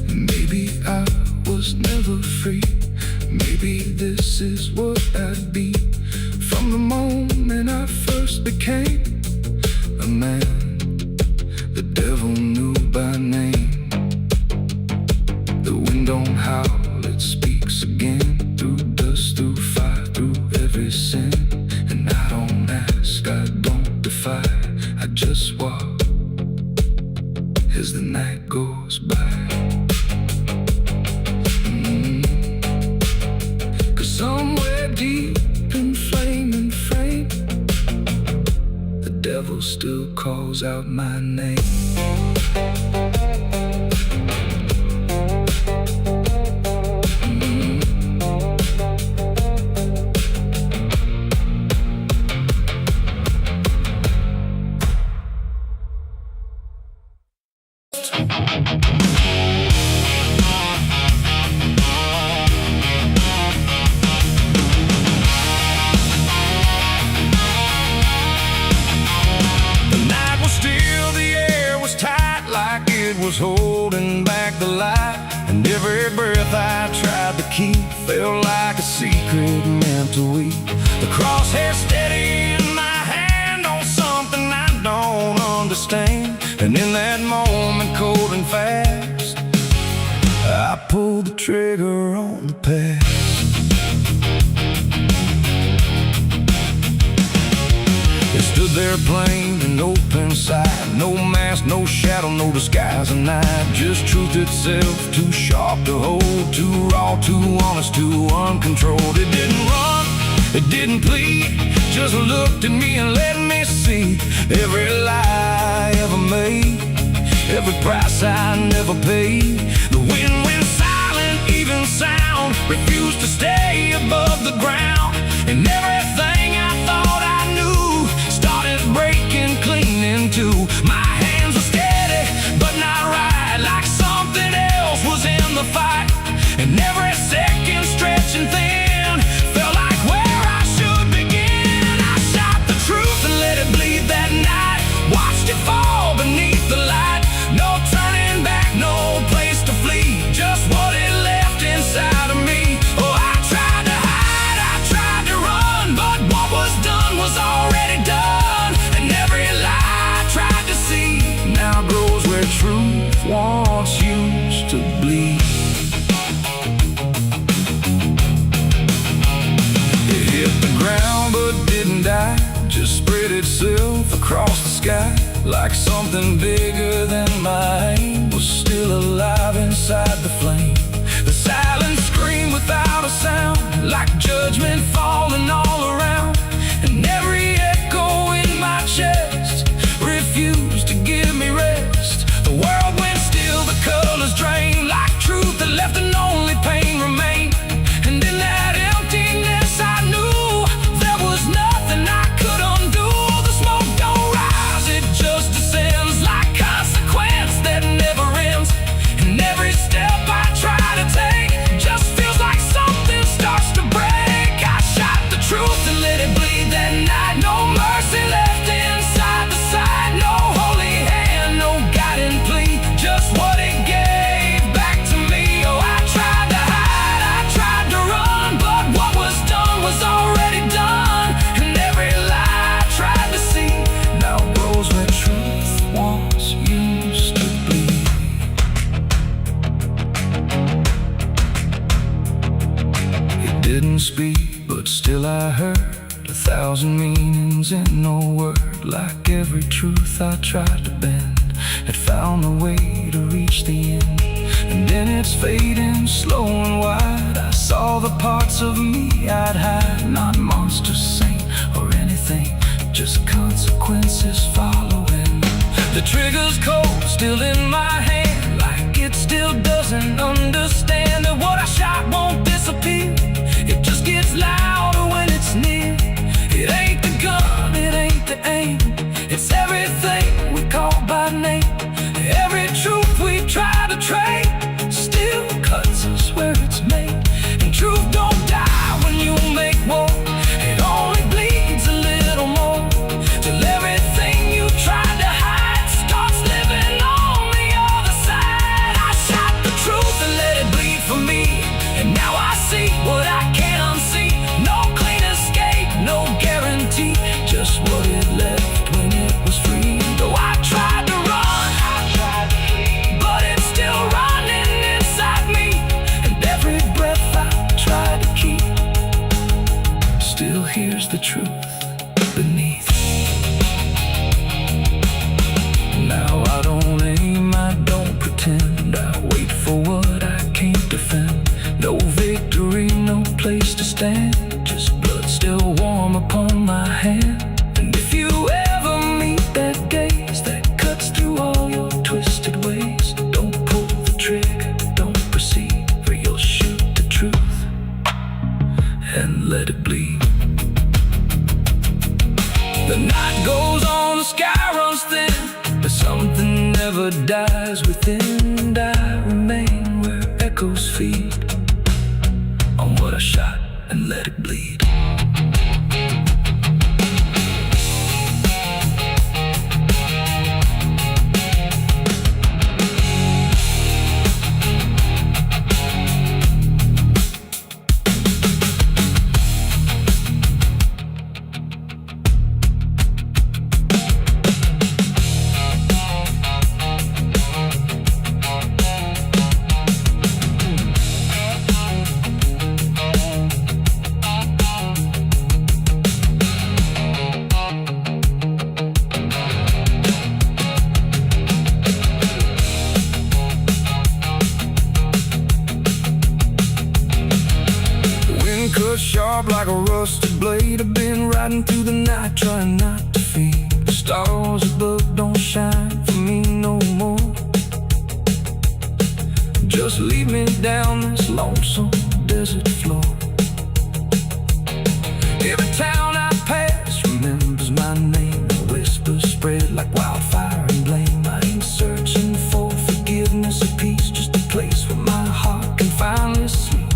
Maybe I was never free, maybe this is what I'd be. From the moment I first became a man, the devil knew by name. The wind don't howl, it speaks again, through dust, through fire, through every sin. And I don't ask, I don't defy, I just walk as the night goes by. Cause somewhere deep in flame and frame, the devil still calls out my name. Was holding back the light, and every breath I tried to keep felt like a secret meant to weep. The crosshair steady in my hand on something I don't understand, and in that moment, cold and fast, I pulled the trigger on the past. It stood there plain and open sight, no mask, no shadow, no disguise at night. Just truth itself, too sharp to hold, too raw, too honest, too uncontrolled. It didn't run, it didn't plead, just looked at me and let me see every lie I ever made, every price I never paid. The wind went silent, even sound, refused to stay above the ground. And everything I thought I knew started breaking clean in two. My hands were steady, but not right, like something else was in the fight. And every second stretching thin felt like where I should begin. I shot the truth and let it bleed that night. Watched it fall beneath the light. No turning back, no place to flee, just what it left inside of me. Oh, I tried to hide, I tried to run, but what was done was already done. And every lie I tried to see now grows where truth once used to bleed. It hit the ground but didn't die, just spread itself across the sky. Like something bigger than my aim was still alive inside the flame. The silence screamed without a sound, like judgment falling all around. And every echo in my chest refused to give me rest. The world went still, the colors drained, like truth that left and only pain remained. And in that emptiness I knew there was nothing I could undo. The smoke don't rise, it just descends like consequence that never ends. And every step I try to take just feels like something starts to break. I shot the truth and let it bleed that night. No mercy left inside the side, no holy hand, no guiding plea, just what it gave back to me. Oh, I tried to hide, I tried to run, but what was done was already done. And every lie I tried to see now grows where truth once used to bleed. It didn't speak, but still I heard 1,000 meanings in no word. Like every truth I tried to bend had found a way to reach the end. And then it's fading slow and wide. I saw the parts of me I'd hide, not monster, saint, or anything, just consequences following. The trigger's cold, still in my hand, like it still doesn't understand that what I shot won't disappear. It just gets louder when it's near. It ain't the gun, it ain't the aim, it's everything we call by name. Every truth we try to trade still cuts us where it's made. And truth don't die when you make war, it only bleeds a little more, till everything you tried to hide starts living on the other side. I shot the truth and let it bleed for me, and now I see what I can't unsee. No clean escape, no guarantee, just what it left when it was free. Though I tried to run, I tried to flee, but it's still running inside me. And every breath I try to keep still hears the truth beneath. Now I don't aim, I don't pretend, I wait for what I can't defend. No victory, no place to stand, just blood still warm upon my hand. And if you ever meet that gaze that cuts through all your twisted ways, don't pull the trigger, don't proceed, for you'll shoot the truth and let it bleed. The night goes on, the sky runs thin, but something never dies within. And I remain where echoes feed on what I shot and let it bleed. Sharp like a rusted blade, I've been riding through the night trying not to fade. The stars above don't shine for me no more. just lead me down this lonesome desert floor. Every town I pass remembers my name. The whispers spread like wildfire and blame. I ain't searching for forgiveness or peace, just a place where my heart can finally sleep.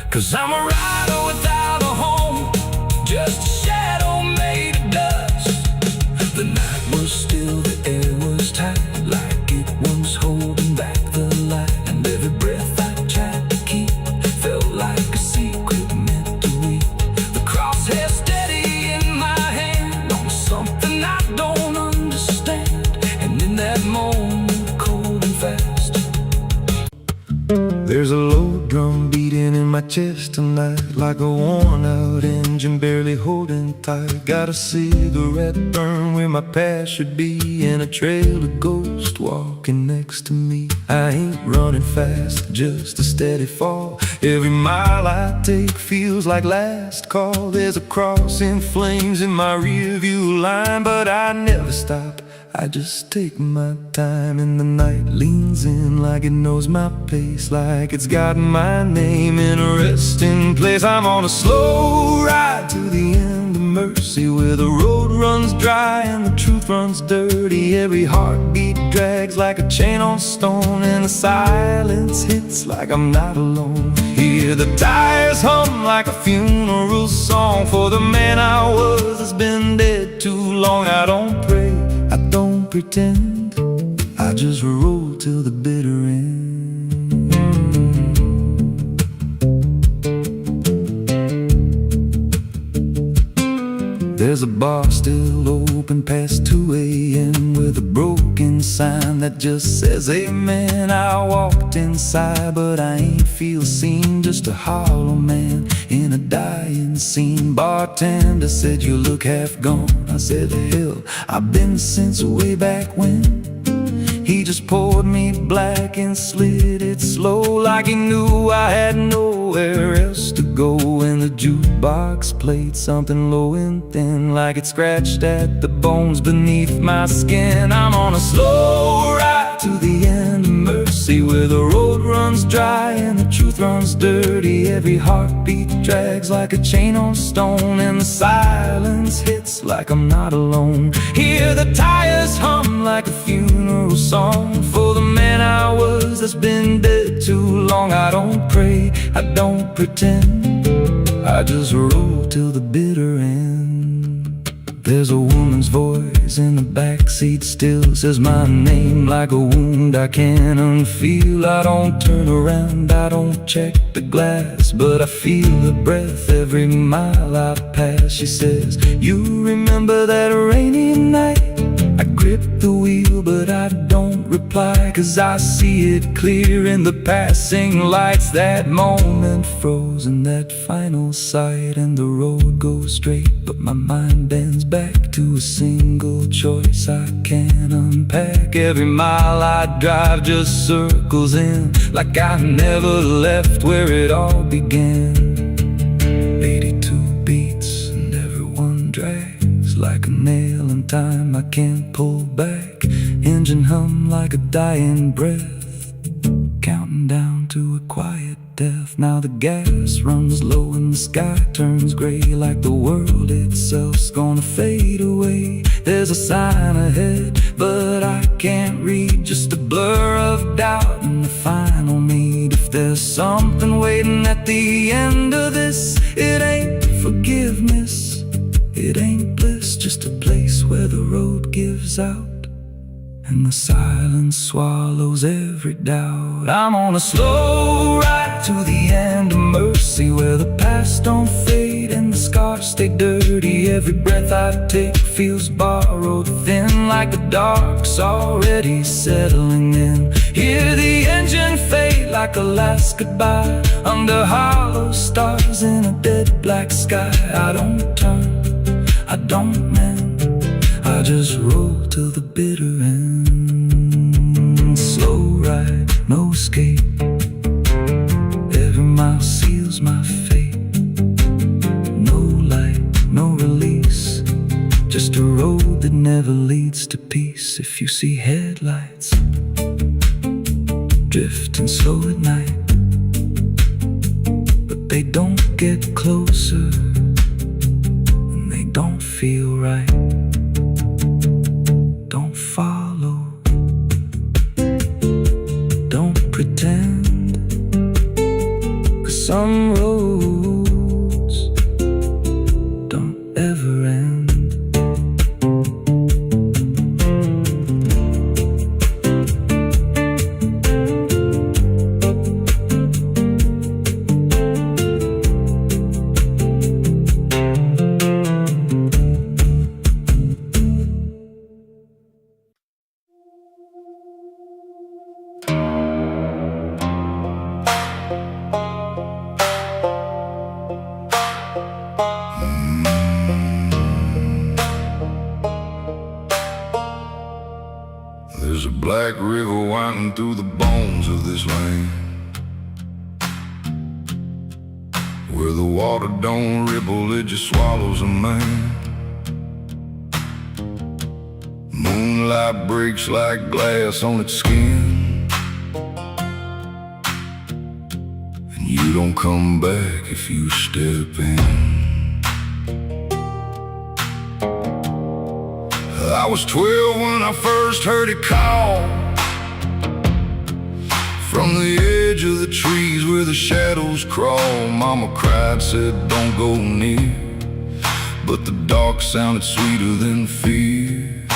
Cause I'm a rider without a home, just a shadow made of dust. The night was still, the air was tight, like it was holding back the light. And every breath I tried to keep felt like a secret meant to read. The crosshair steady in my hand on something I don't understand. And in that moment, cold and fast, there's a low drum beating in my chest tonight, like a worn out engine barely holding tight. Got a cigarette burn where my past should be, and a trail of ghosts walking next to me. I ain't running fast, just a steady fall. Every mile I take feels like last call. There's a cross in flames in my rearview line, but I never stop, I just take my time. And the night leans in like it knows my pace, like it's got my name in a resting place. I'm on a slow ride to the end of mercy, where the road runs dry and the truth runs dirty. Every heartbeat drags like a chain on stone, and the silence hits like I'm not alone. Hear the tires hum like a funeral song for the man I was that's been dead too long. I don't pray, I don't pretend, I just roll till the bitter end. There's a bar still open past 2 a.m. with a broken sign that just says amen. I walked inside but I ain't feel seen, just a hollow man in a dying scene. Bartender said you look half gone. I said hell, I've been since way back when. He just poured me black and slid it slow, like he knew I had nowhere else to go. And the jukebox played something low and thin, like it scratched at the bones beneath my skin. I'm on a slow ride to the end of mercy, where the road runs dry and the truth runs dirty. Every heartbeat drags like a chain on stone, and the silence hits like I'm not alone. Hear the tires hum like a funeral song for the man I was that's been dead too long. I don't pray, I don't pretend, I just roll till the bitter end. There's a woman's voice in the backseat, still says my name like a wound I can't unfeel. I don't turn around, I don't check the glass, but I feel her breath every mile I pass. She says, you remember that rainy night? I grip the wheel but I don't reply, cause I see it clear in the passing lights. That moment frozen, that final sight, and the road goes straight but my mind bends back to a single choice I can't unpack. Every mile I drive just circles in, like I never left where it all began. 82 beats and everyone drags like a nail in time I can't pull back. Engine hum like a dying breath, counting down to a quiet death. Now the gas runs low and the sky turns gray, like the world itself's gonna fade away. There's a sign ahead but I can't read, just a blur of doubt and the final need. If there's something waiting at the end of this, it ain't forgiveness, it ain't bliss, just a place where the road gives out and the silence swallows every doubt. I'm on a slow ride to the end of mercy, where the past don't fade and the scars stay dirty. Every breath I take feels borrowed thin, like the dark's already settling in. Hear the engine fade like a last goodbye under hollow stars in a dead black sky. I don't turn, I don't mend, I just roll till the bitter end. Slow ride, no escape, every mile seals my fate. No light, no release, just a road that never leads to peace. If you see headlights, drifting slow at night, but they don't get closer, and they don't feel right. Don't follow, don't pretend, 'cause some roads don't ever end. There's a black river winding through the bones of this land, where the water don't ripple, it just swallows a man. Moonlight breaks like glass on its skin, and you don't come back if you step in. I was 12 when I first heard it call, from the edge of the trees where the shadows crawl. Mama cried, said don't go near, but the dark sounded sweeter than fear.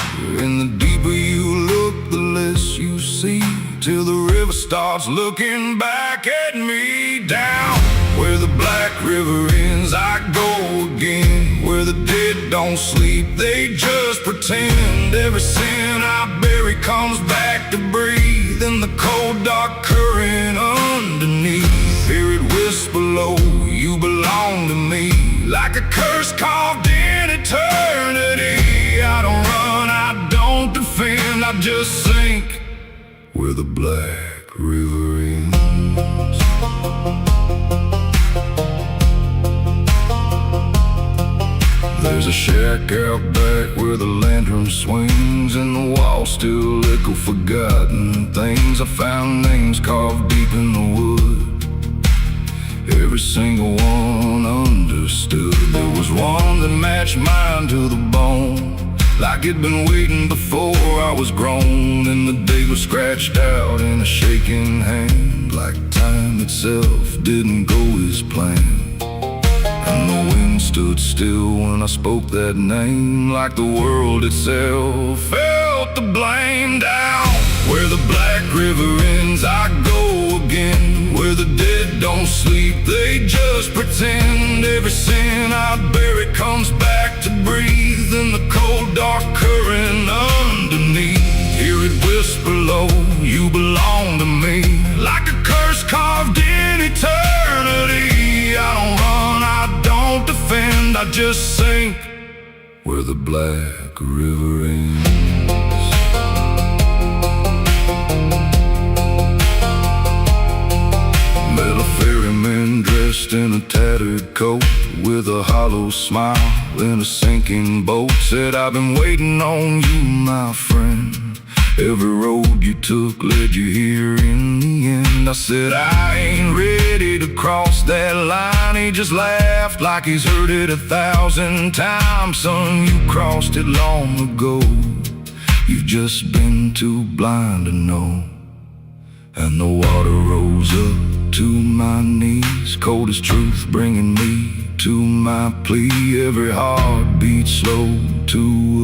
And the deeper you look, the less you see, till the river starts looking back at me. Down where the black river ends, I go again. Where the dead don't sleep, they just pretend. Every sin I bury comes back to breathe in the cold dark current underneath. Hear it whisper low, you belong to me, like a curse carved in eternity. I don't run, I don't defend, I just sink where the black river ends. There's a shack out back where the lantern swings, and the walls still echo forgotten things. I found names carved deep in the wood, every single one understood. There was one that matched mine to the bone, like it'd been waiting before I was grown. And the day was scratched out in a shaking hand, like time itself didn't go as planned. And the wind stood still when I spoke that name, like the world itself felt the blame. Down where the black river ends, I go again. Where the dead don't sleep, they just pretend. Every sin I bury comes back to breathe in the cold dark current underneath. Hear it whisper low, you belong to me, like a curse carved in eternity. I don't run, I don't defend, I just sink where the black river ends. Met a ferryman dressed in a tattered coat, with a hollow smile in a sinking boat. Said, I've been waiting on you, my friend. Every road you took led you here in the end. I said, I ain't ready to cross that line. He just laughed like he's heard it 1,000 times. Son, you crossed it long ago, you've just been too blind to know. And the water rose up to my knees, cold as truth, bringing me to my plea. Every heartbeat slow to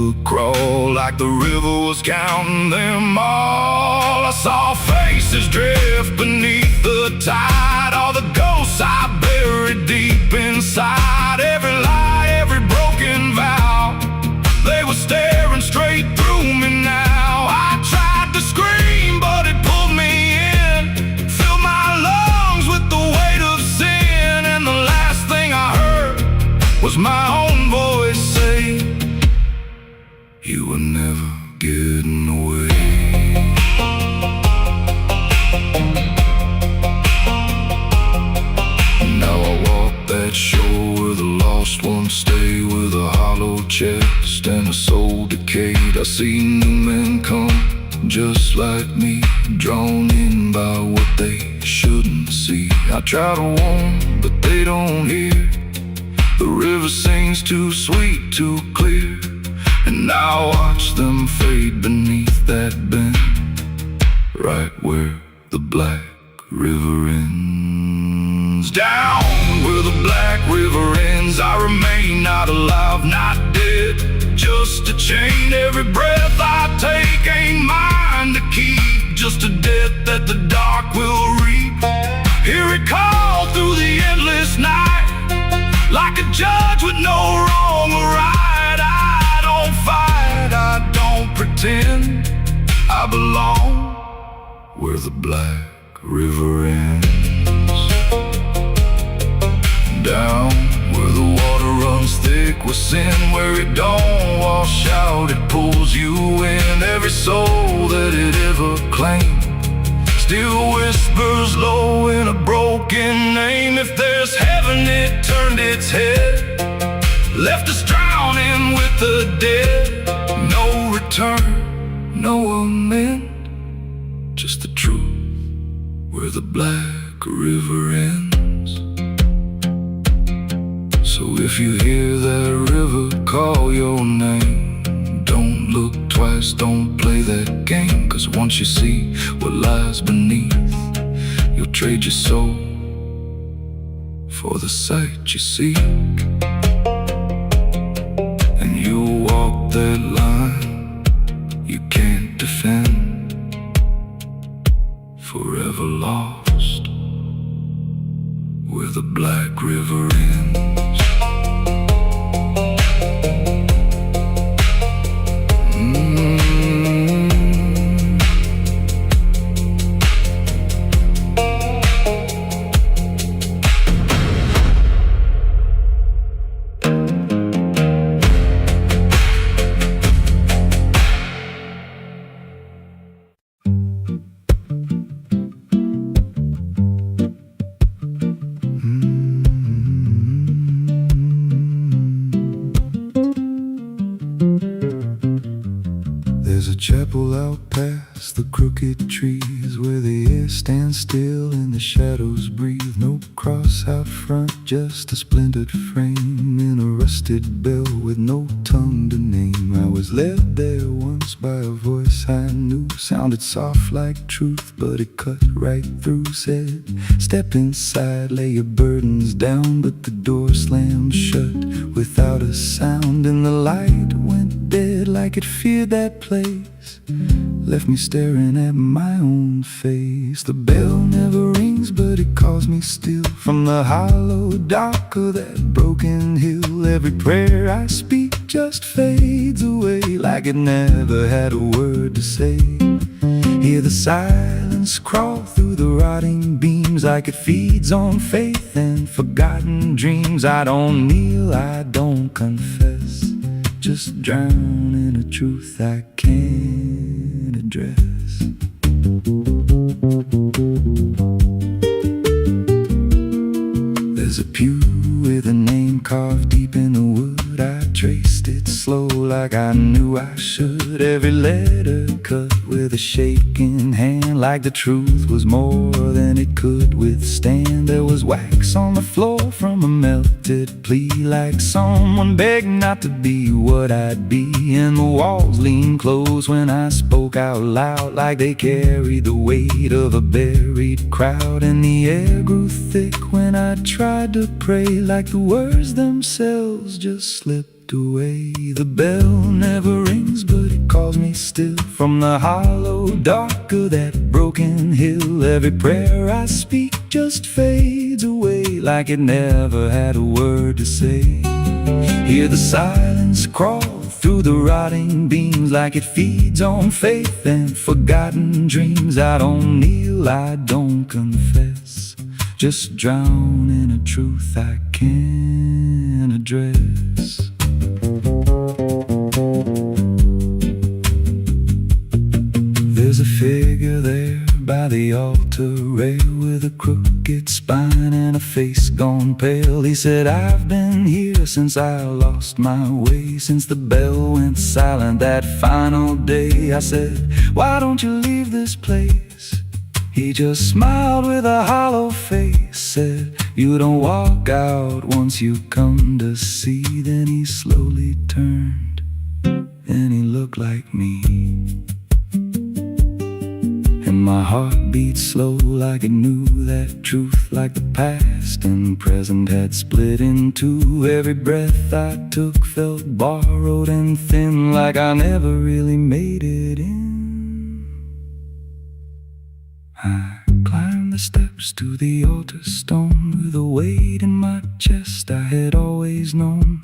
a crawl, like the river was counting them all. I saw faces drift beneath the tide, all the ghosts I buried deep inside. Every lie, every broken vow, they were staring straight through me now. I tried to scream, but it pulled me in, filled my lungs with the weight of sin. And the last thing I heard was my own voice say, you were never getting away. Now I walk that shore where the lost ones stay, with a hollow chest and a soul decayed. I see new men come, just like me, drawn in by what they shouldn't see. I try to warn, but they don't hear. The river sings too sweet, too clear, and I watch them fade beneath that bend, right where the black river ends. Down where the black river ends, I remain not alive, not dead, just a chain. Every breath I take ain't mine to keep, just a death that the dark will reap. Hear it call through the endless night, like a judge with no wrong or right. I don't fight, I don't pretend, I belong where the black river ends. Down where the water runs thick with sin, where it don't wash out, it pulls you in. Every soul that it ever claimed still whispers low in a broken name. If there's heaven, it turned its head, left us drowning with the dead. No return, no amend, just the truth where the black river ends. So if you hear that river call your name, don't look twice, don't play that game. Cause once you see what lies beneath, you'll trade your soul for the sight you seek. And you'll walk that line you can't defend, forever lost where the black river ends. There's a chapel out past the crooked trees, where the air stands still and the shadows breathe. No cross out front, just a splintered frame in a rusted bell with no tongue to name. I was led there once by a voice I knew, sounded soft like truth, but it cut right through. Said, step inside, lay your burdens down, but the door slammed shut without a sound. And the light went dead like it feared that place, left me staring at my own face. The bell never rings, but it calls me still from the hollow dark of that broken hill. Every prayer I speak just fades away, like it never had a word to say. Hear the silence crawl through the rotting beams, like it feeds on faith and forgotten dreams. I don't kneel, I don't confess, just drown in a truth I can't address. There's a pew with a name carved deep in the wood. I traced it slow like I knew I should. Every letter cut with a shaking hand, like the truth was more than it could withstand. There was wax on the floor from a melted plea, like someone begged not to be what I'd be. And the walls leaned close when I spoke out loud, like they carried the weight of a buried crowd. And the air grew thick when I tried to pray, like the words themselves just slipped away. The bell never rings, but it calls me still from the hollow dark of that broken hill. Every prayer I speak just fades away, like it never had a word to say. Hear the silence crawl through the rotting beams, like it feeds on faith and forgotten dreams. I don't kneel, I don't confess, just drown in a truth I can't address. There's a figure there by the altar rail with a crooked spine and a face gone pale. He said, I've been here since I lost my way, since the bell went silent that final day. I said, why don't you leave this place? He just smiled with a hollow face, said, you don't walk out once you come to see. Then he slowly turned and he looked like me. And my heart beat slow like it knew that truth, like the past and present had split in two. Every breath I took felt borrowed and thin, like I never really made it in. I climbed the steps to the altar stone with a weight in my chest I had always known.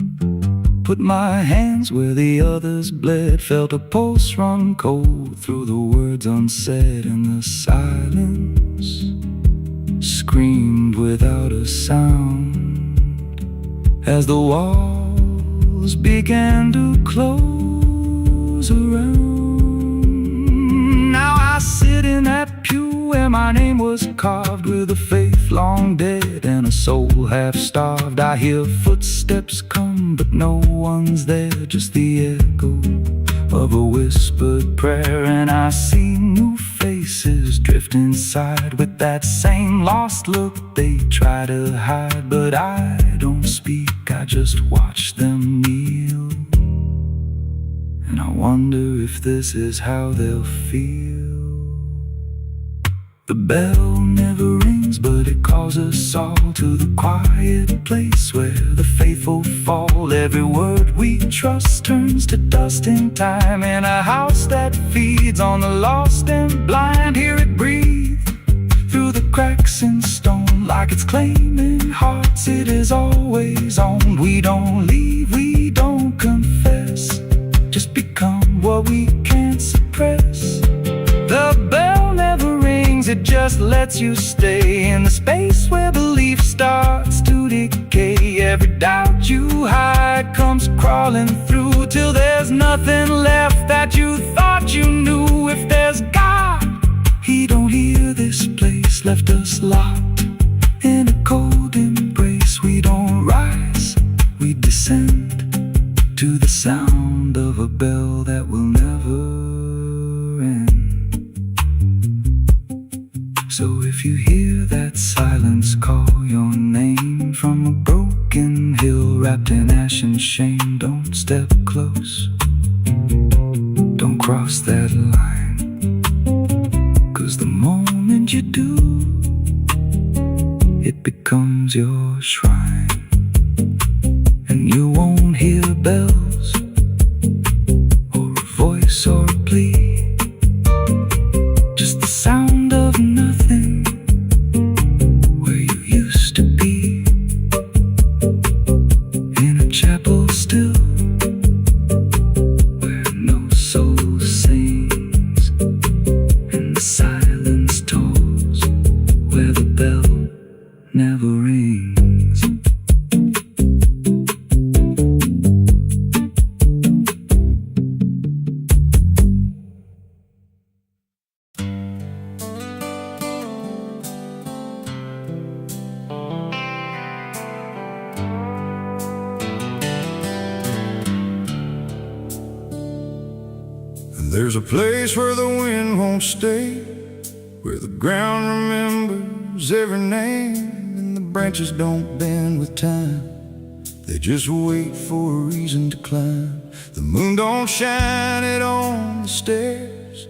Put my hands where the others bled, felt a pulse run cold through the words unsaid, and the silence screamed without a sound as the walls began to close around. Now I sit in that pew where my name was carved, with a faith long dead and a soul half starved. I hear footsteps come, but no one's there, just the echo of a whispered prayer. And I see new faces drift inside with that same lost look they try to hide. But I don't speak, I just watch them kneel, and I wonder if this is how they'll feel. The bell never rings, but it calls us all to the quiet place where the faithful fall. Every word we trust turns to dust in time, in a house that feeds on the lost and blind. Hear it breathe through the cracks in stone, like it's claiming hearts it is always owned. We don't leave, we don't confess, just become what we can't suppress. The bell never rings, it just lets you stay in the space where belief starts to decay. Every doubt you hide comes crawling through, till there's nothing left that you thought you knew. If there's God, He don't hear this place, left us locked in a cold embrace. We don't rise, we descend to the sound of a bell that will never end. So if you hear that silence call your name from a broken hill wrapped in ash and shame, don't step close, don't cross that line, 'cause the moment you do, it becomes your shrine. And you won't hear bells or a voice or a plea, just the sound of nothing where you used to be, in a chapel still where no soul sings, and the silence tolls where the bell never rings. There's a place where the wind won't stay, where the ground remembers every name, and the branches don't bend with time, they just wait for a reason to climb. The moon don't shine it on the stairs,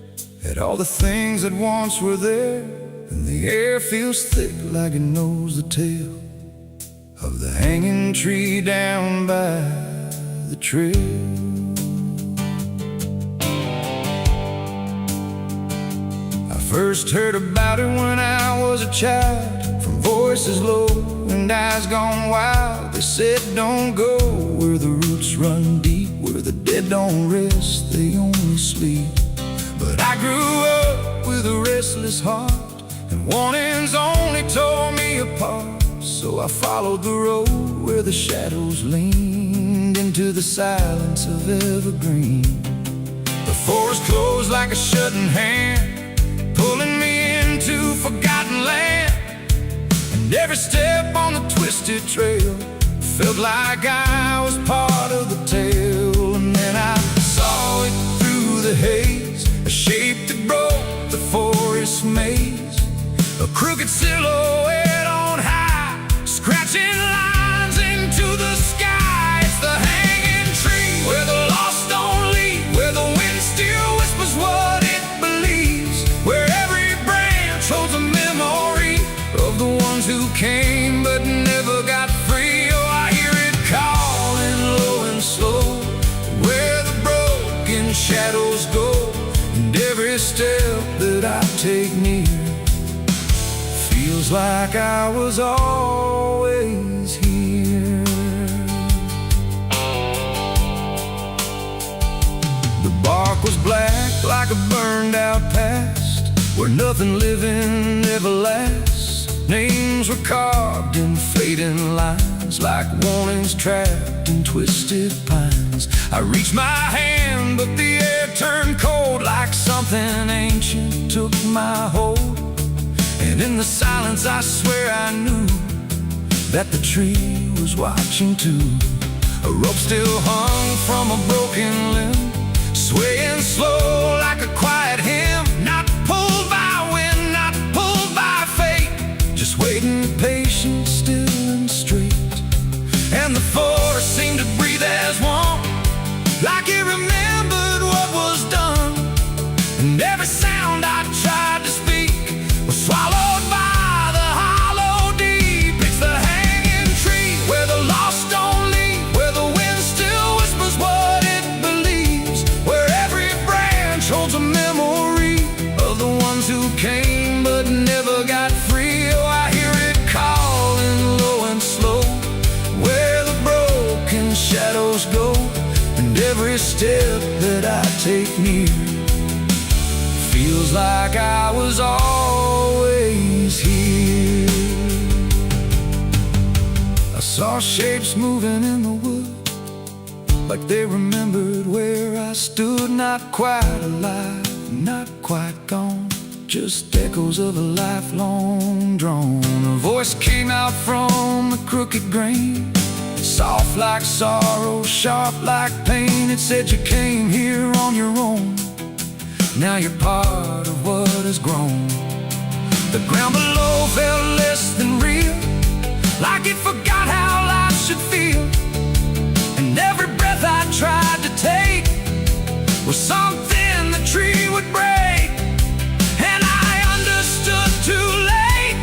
at all the things that once were there, and the air feels thick like it knows the tale of the hanging tree down by the trail. First heard about it when I was a child, from voices low and eyes gone wild. They said don't go where the roots run deep, where the dead don't rest, they only sleep. But I grew up with a restless heart, and warnings only tore me apart. So I followed the road where the shadows leaned into the silence of evergreen. The forest closed like a shutting hand, pulling me into forgotten land. And every step on the twisted trail felt like I was part of the tale. And then I saw it through the haze, a shape that broke the forest maze, a crooked silhouette on high, scratching lines into the sky. It's the hanging tree where the lost don't leave, where the wind still whispers what it believes, where every branch holds a memory of the ones who came but never got free. Oh, I hear it calling low and slow, where the broken shadows go, and every step that I take near feels like I was always here. The bark was black like a burned out past, where nothing living ever lasts. Names were carved in fading lines, like warnings trapped in twisted pines. I reached my hand, but the air turned cold, like something ancient took my hold. And in the silence I swear I knew that the tree was watching too. A rope still hung from a broken limb, swaying slow like a quiet hymn, not pulled by wind, not pulled by fate, just waiting patient, still and straight. And the forest seemed to breathe as one, like it remembered what was done. And every sound I tried to speak was swallowed by the hollow deep. It's the hanging tree where the lost don't leave, where the wind still whispers what it believes, where every branch holds a memory of the ones who came but never got free. Oh, I hear it calling low and slow, where the broken shadows go, and every step that I take near feels like I was always here. I saw shapes moving in the wood, like they remembered where I stood. Not quite alive, not quite gone, just echoes of a lifelong drone. A voice came out from the crooked grain, soft like sorrow, sharp like pain. It said you came here on your own, now you're part of what has grown. The ground below felt less than real, like it forgot how life should feel. And every breath I tried to take was something the tree would break. And I understood too late,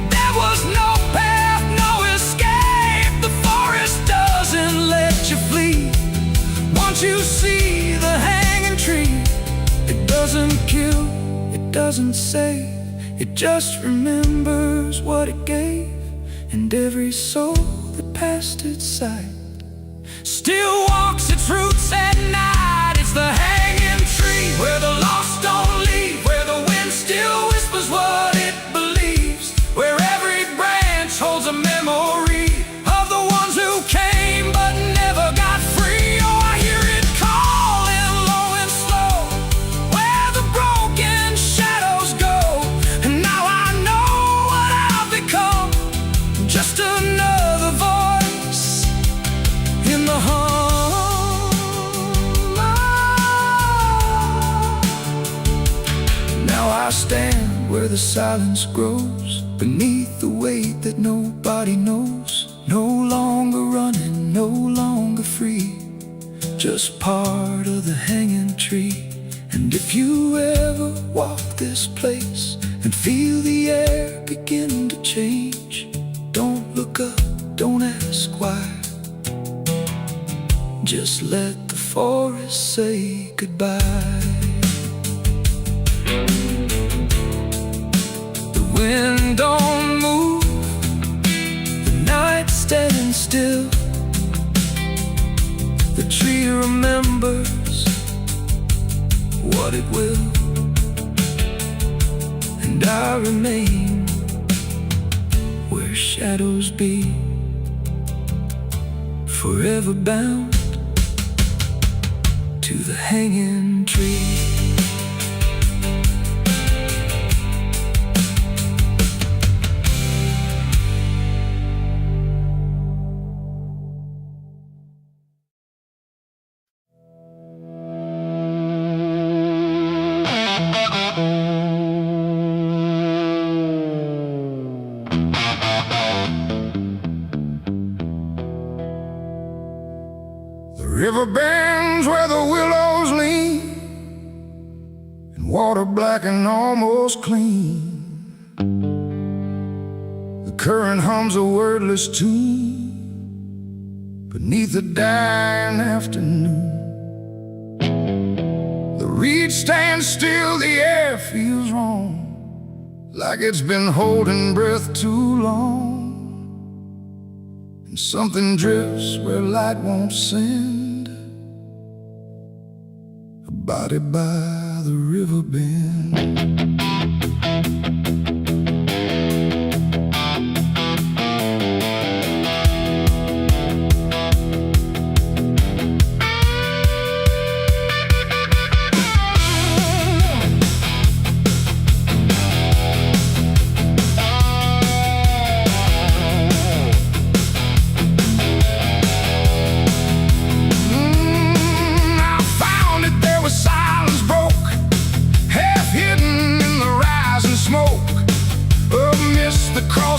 there was no path, no escape. The forest doesn't let you flee. Once you see the hanging tree, it doesn't kill, it doesn't save, it just remembers what it gave. And every soul that passed its sight still walks its roots at night. It's the hanging tree where the lost don't leave, where the wind still whispers what it believes, where every branch holds a memory of the ones who came but never got free. Oh, I hear it calling low and slow, where the broken shadows go. And now I know what I've become, just another voice in the hum. Now I stand where the silence grows, beneath the weight that nobody knows. No longer running, no longer free, just part of the hanging tree. And if you ever walk this place and feel the air begin to change, don't look up, don't ask why, just let the forest say goodbye. The wind don't move, the night's standing still, the tree remembers what it will, and I remain where shadows be, forever bound to the hanging tree. river bends where the willows lean, and water black and almost clean. The current hums a wordless tune beneath the dying afternoon. The reeds stand still, the air feels wrong, like it's been holding breath too long. And something drifts where light won't send, a body by the river bend.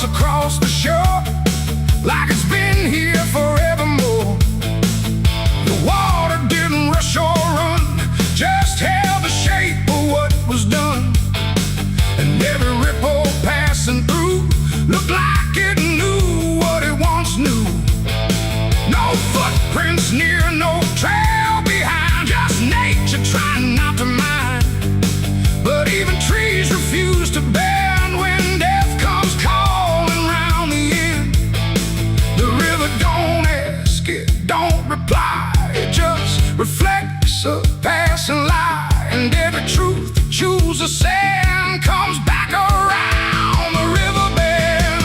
Across the shore, like it's been here forevermore. The water didn't rush or run, just held the shape of what was done. And every ripple passing through looked like it knew what it once knew. No footprints near, no trail behind, just nature trying not to mind. But even trees refuse to bend when death comes calling round the end. The river don't ask, it don't reply, it just reflects a passing lie. And every truth that chooses sand comes back around the river bend.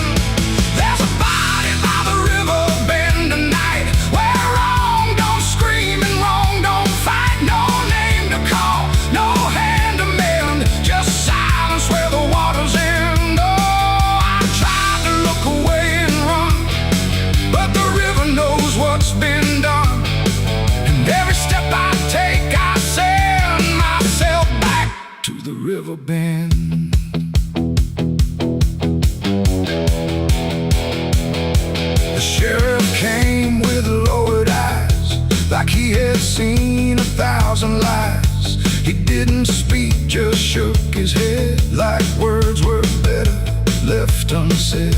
There's a body by the river bend tonight, where wrong don't scream and wrong don't fight. No name to call, no hand to mend, just silence where the water's end. Oh, I tried to look away and run, but the river knows what's been done. And every step I take, I send myself back to the river bend. The sheriff came with lowered eyes, like he had seen 1,000 lies. He didn't speak, just shook his head, like words were better left unsaid.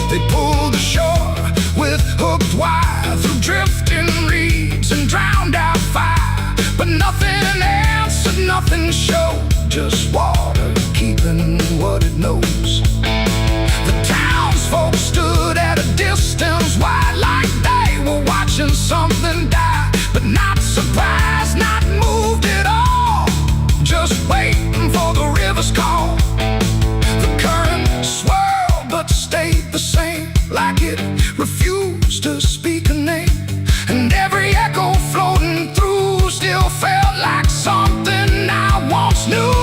They pulled ashore with hooked wire through drifting reeds and drowned out fire. But nothing answered, nothing showed, just water keeping what it knows. The townsfolk stood at a distance wide, like they were watching something die. But not surprised, not moved at all, just waiting for the river's call. The current swirled but stayed the same, like it refused to speak a name. And every echo floating through still felt like something I once knew.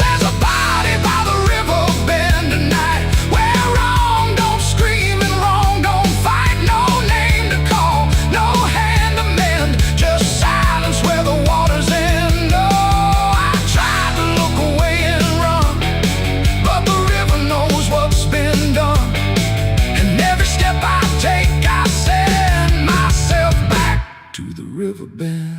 There's a body by the river bend tonight, where wrong don't scream and wrong don't fight. No name to call, no hand to mend, just silence where the water's end. Oh, I tried to look away and run, but the river knows what's been done. And every step I take, I send myself back to the river bend.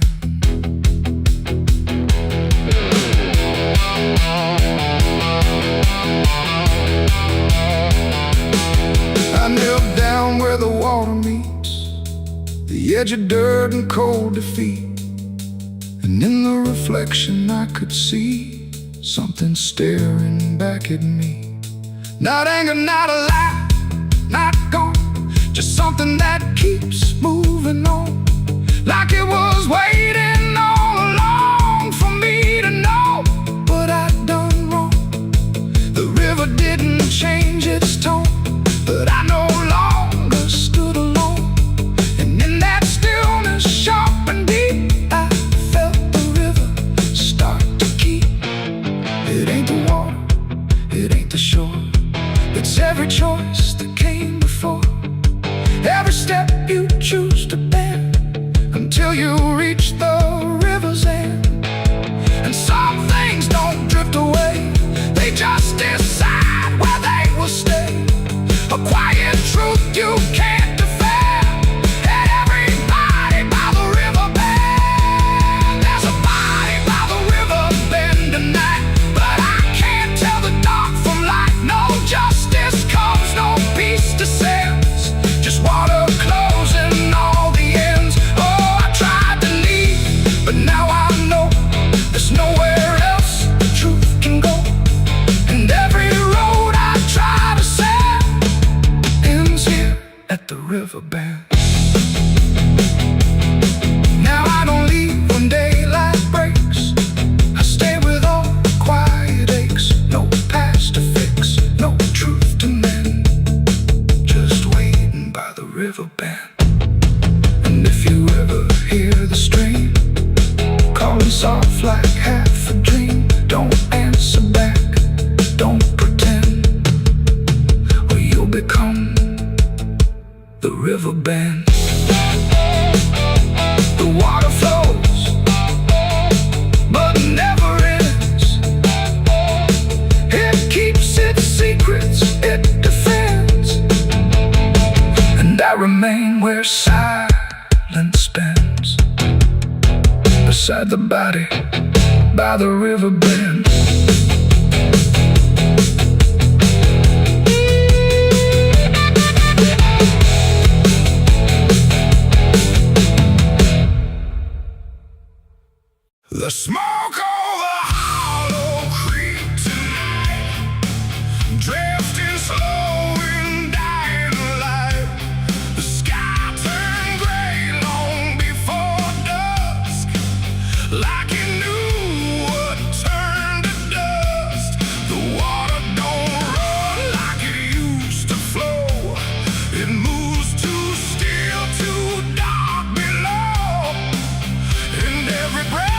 I knelt down where the water meets the edge of dirt and cold defeat. And in the reflection I could see something staring back at me. Not anger, not a lie, not gone, just something that keeps moving on, like it was waiting all along for me to know what I'd done wrong. The river didn't change its tone, but I no longer stood alone. And in that stillness, sharp and deep, I felt the river start to keep. It ain't the water, it ain't the shore, it's every choice that came before. Every step you choose to bend, until you reach the river's end. And some things don't drift away, they just decide where they will stay. A quiet truth you can't defend, and everybody by the river river bend. Now I don't leave when daylight breaks. I stay with all the quiet aches. No past to fix, no truth to mend. Just waiting by the river bend. And if you ever hear the stream calling soft like half a dream, don't answer back, don't pretend, or you'll become the river bend. The water flows, but never ends. It keeps its secrets, it defends. And I remain where silence bends, beside the body, by the river bend. The smoke over Hollow Creek tonight, drifting slow and dying light. The sky turned gray long before dusk, like it knew what turned to dust. The water don't run like it used to flow. It moves too still, too dark below. And every breath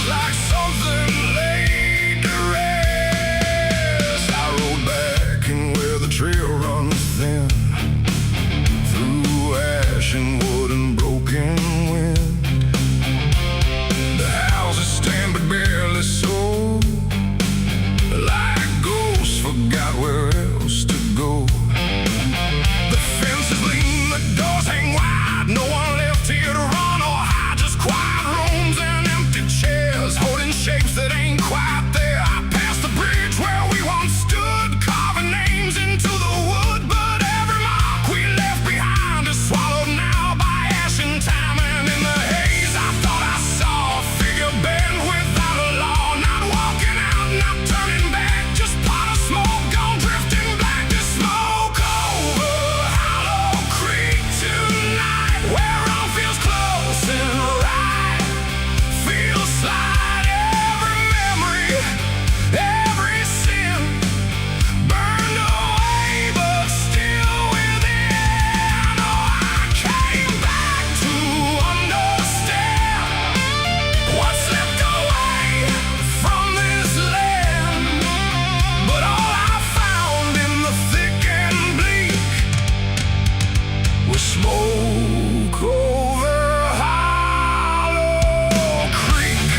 like something laid to rest. I rode back in where the trail runs thin, through ash and wood and broken wind. The houses stand but barely so, like ghosts forgot where else to go. The fences lean, the doors hang wide, no one left here to run or hide, just quiet rooms and empty chairs holding shapes that ain't quite there. I passed the bridge where we once stood, carving names into the wood, but every mark we left behind is swallowed now by ash and time. And in the haze I thought I saw a figure bend without a law, not walking out, not turning back, just pot of smoke gone drifting black. To smoke over Hollow Creek tonight, where all feels close and right, feels slide every memory, every sin burned away but still within. Oh, I came back to understand what's left away from this land, but all I found in the thick and bleak was smoke over Hollow Creek.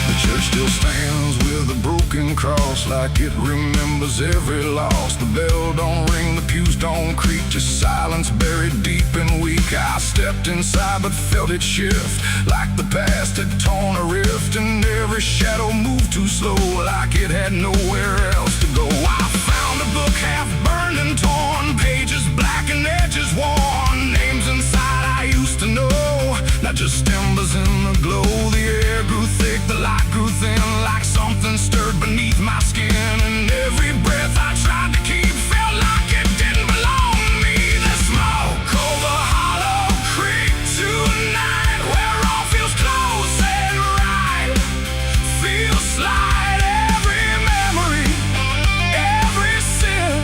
The church still stands with a broken cross, like it remembers every loss. The bell don't ring, the pews don't creak, just silence buried deep and weak. I stepped inside but felt it shift, like the past had torn a rift, and every shadow moved too slow, like it had nowhere else to go. I found a book half burned and torn, pages black and edges worn, names inside I used to know, not just embers in the glow. The air grew thick, the light grew thin, like something stirred beneath my skin, and every breath I tried to keep felt like it didn't belong to me. The smoke over Hollow Creek tonight, where all feels close and right, feels slide every memory, every sin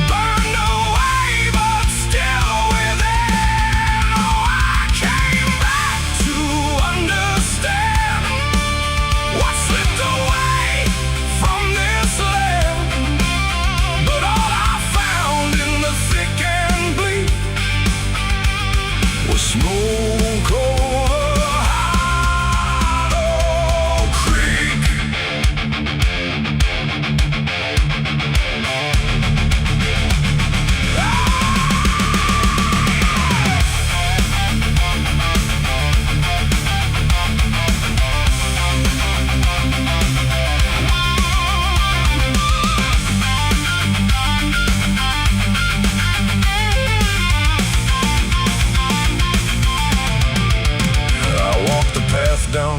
burned away but still within. Oh, I came back to understand what slipped away from this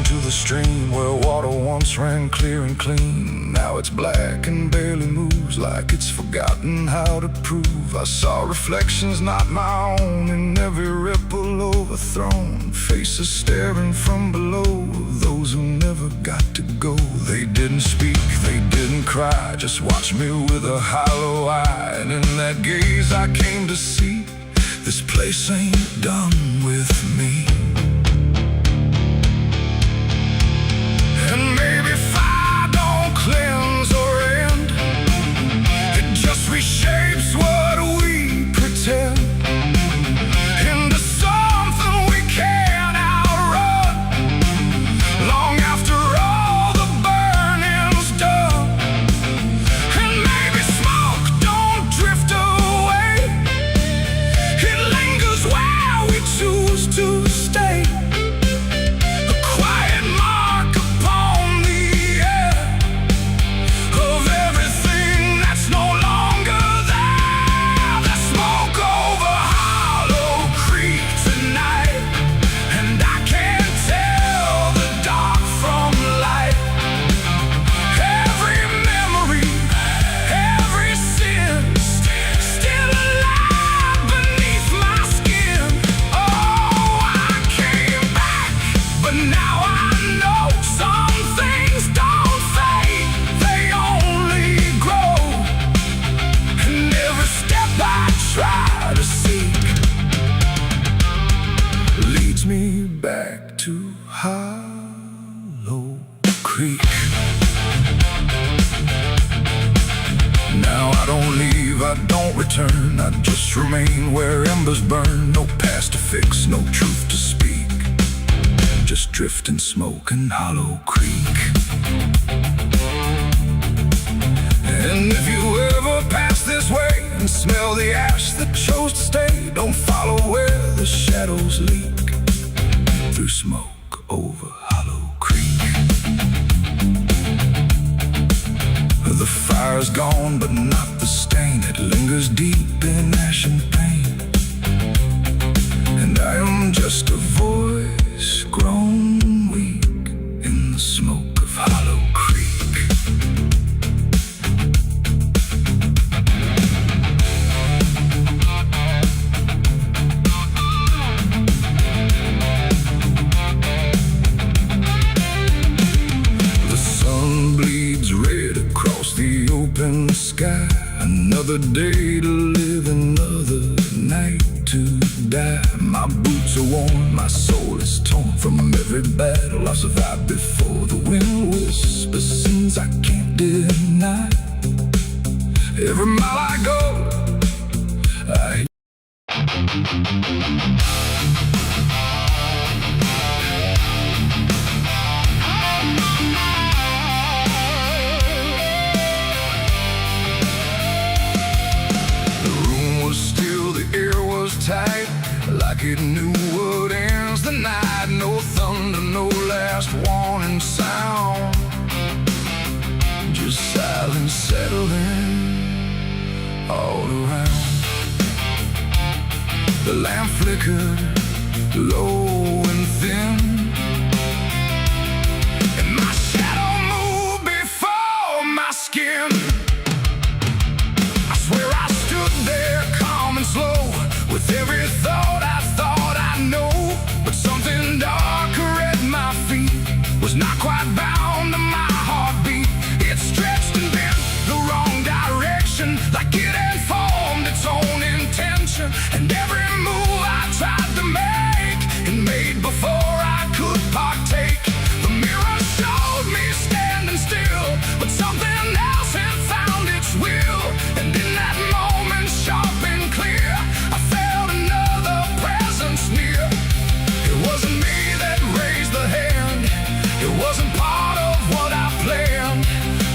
to the stream where water once ran clear and clean. Now it's black and barely moves, like it's forgotten how to prove. I saw reflections not my own in every ripple overthrown, faces staring from below, those who never got to go. They didn't speak, they didn't cry, just watched me with a hollow eye. And in that gaze I came to see, this place ain't done with me. And maybe fire don't cleanse or end, it just reshapes what we pretend into something we can't outrun, long after all the burning's done. And maybe smoke don't drift away, it lingers where we choose to stay, a quiet mark upon the air of everything that's no longer there. There's smoke over Hollow Creek tonight, and I can't tell the dark from light. Every memory, every sin, still alive beneath my skin. Oh, I came back, but now I know some things don't fade, they only grow. And every step I try to seek leads me back to Hollow Creek. Now I don't leave, I don't return, I just remain where embers burn. No past to fix, no truth to speak, just drift and smoke in Hollow Creek. And if you ever pass this way and smell the ash that chose to stay, don't follow where the shadows leak through smoke over Hollow Creek. The fire's gone, but not the stain. It lingers deep in ash and pain. And I am just a voice grown weak in the smoke of Hollow Creek. The sun bleeds red across the open sky. Another day to live, another night to die. My boots are worn, my soul is torn from every battle I survived before. The wind whispers sins I can't deny. Every mile I go, I tight, like it knew what ends the night. No thunder, no last warning sound, just silence settling all around. The lamp flickered low and thin, and my shadow moved before my skin. I swear I stood there calm and slow, with every thought I know, but something darker at my feet was not quite bound to my heartbeat. It stretched and bent the wrong direction, like it had formed its own intention. And every move I tried to make, it made before I could partake. The mirror showed me standing still, but something else had found its will. And in that moment, sharp and clear, I felt another presence near. It wasn't me that raised the hand, it wasn't part of what I planned,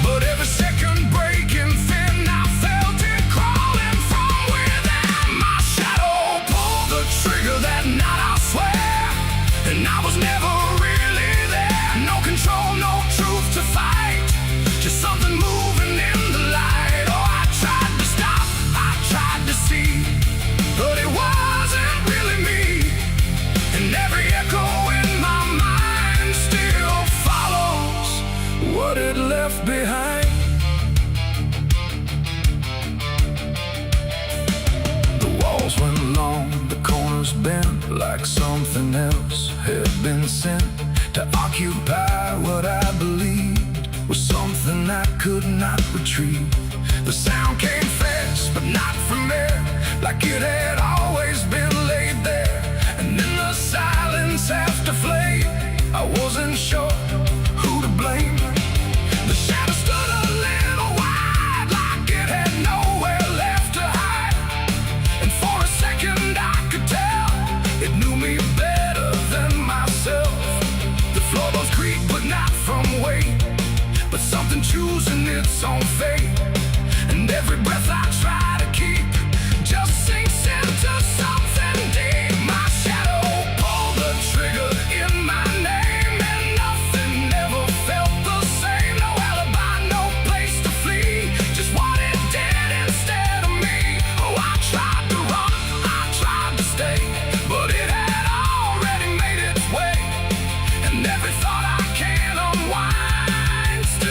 but every second breaking thin, I felt it crawling from within. My shadow pulled the trigger that night, I swear, and I was never really there. No control, no truth to fight, just something moving in the light. Oh, I tried to stop, I tried to see, but it wasn't really me. And every echo in my mind still sent to occupy what I believed was something I could not retrieve. The sound came fast, but not from there, like it had always been laid there. And in the silence after flame, I wasn't sure who to blame. The shadow stood a little wide, like it had nowhere left to hide. And for a second I could tell it knew me better than myself. The floorboards creaked, but not from weight, but something choosing its own fate.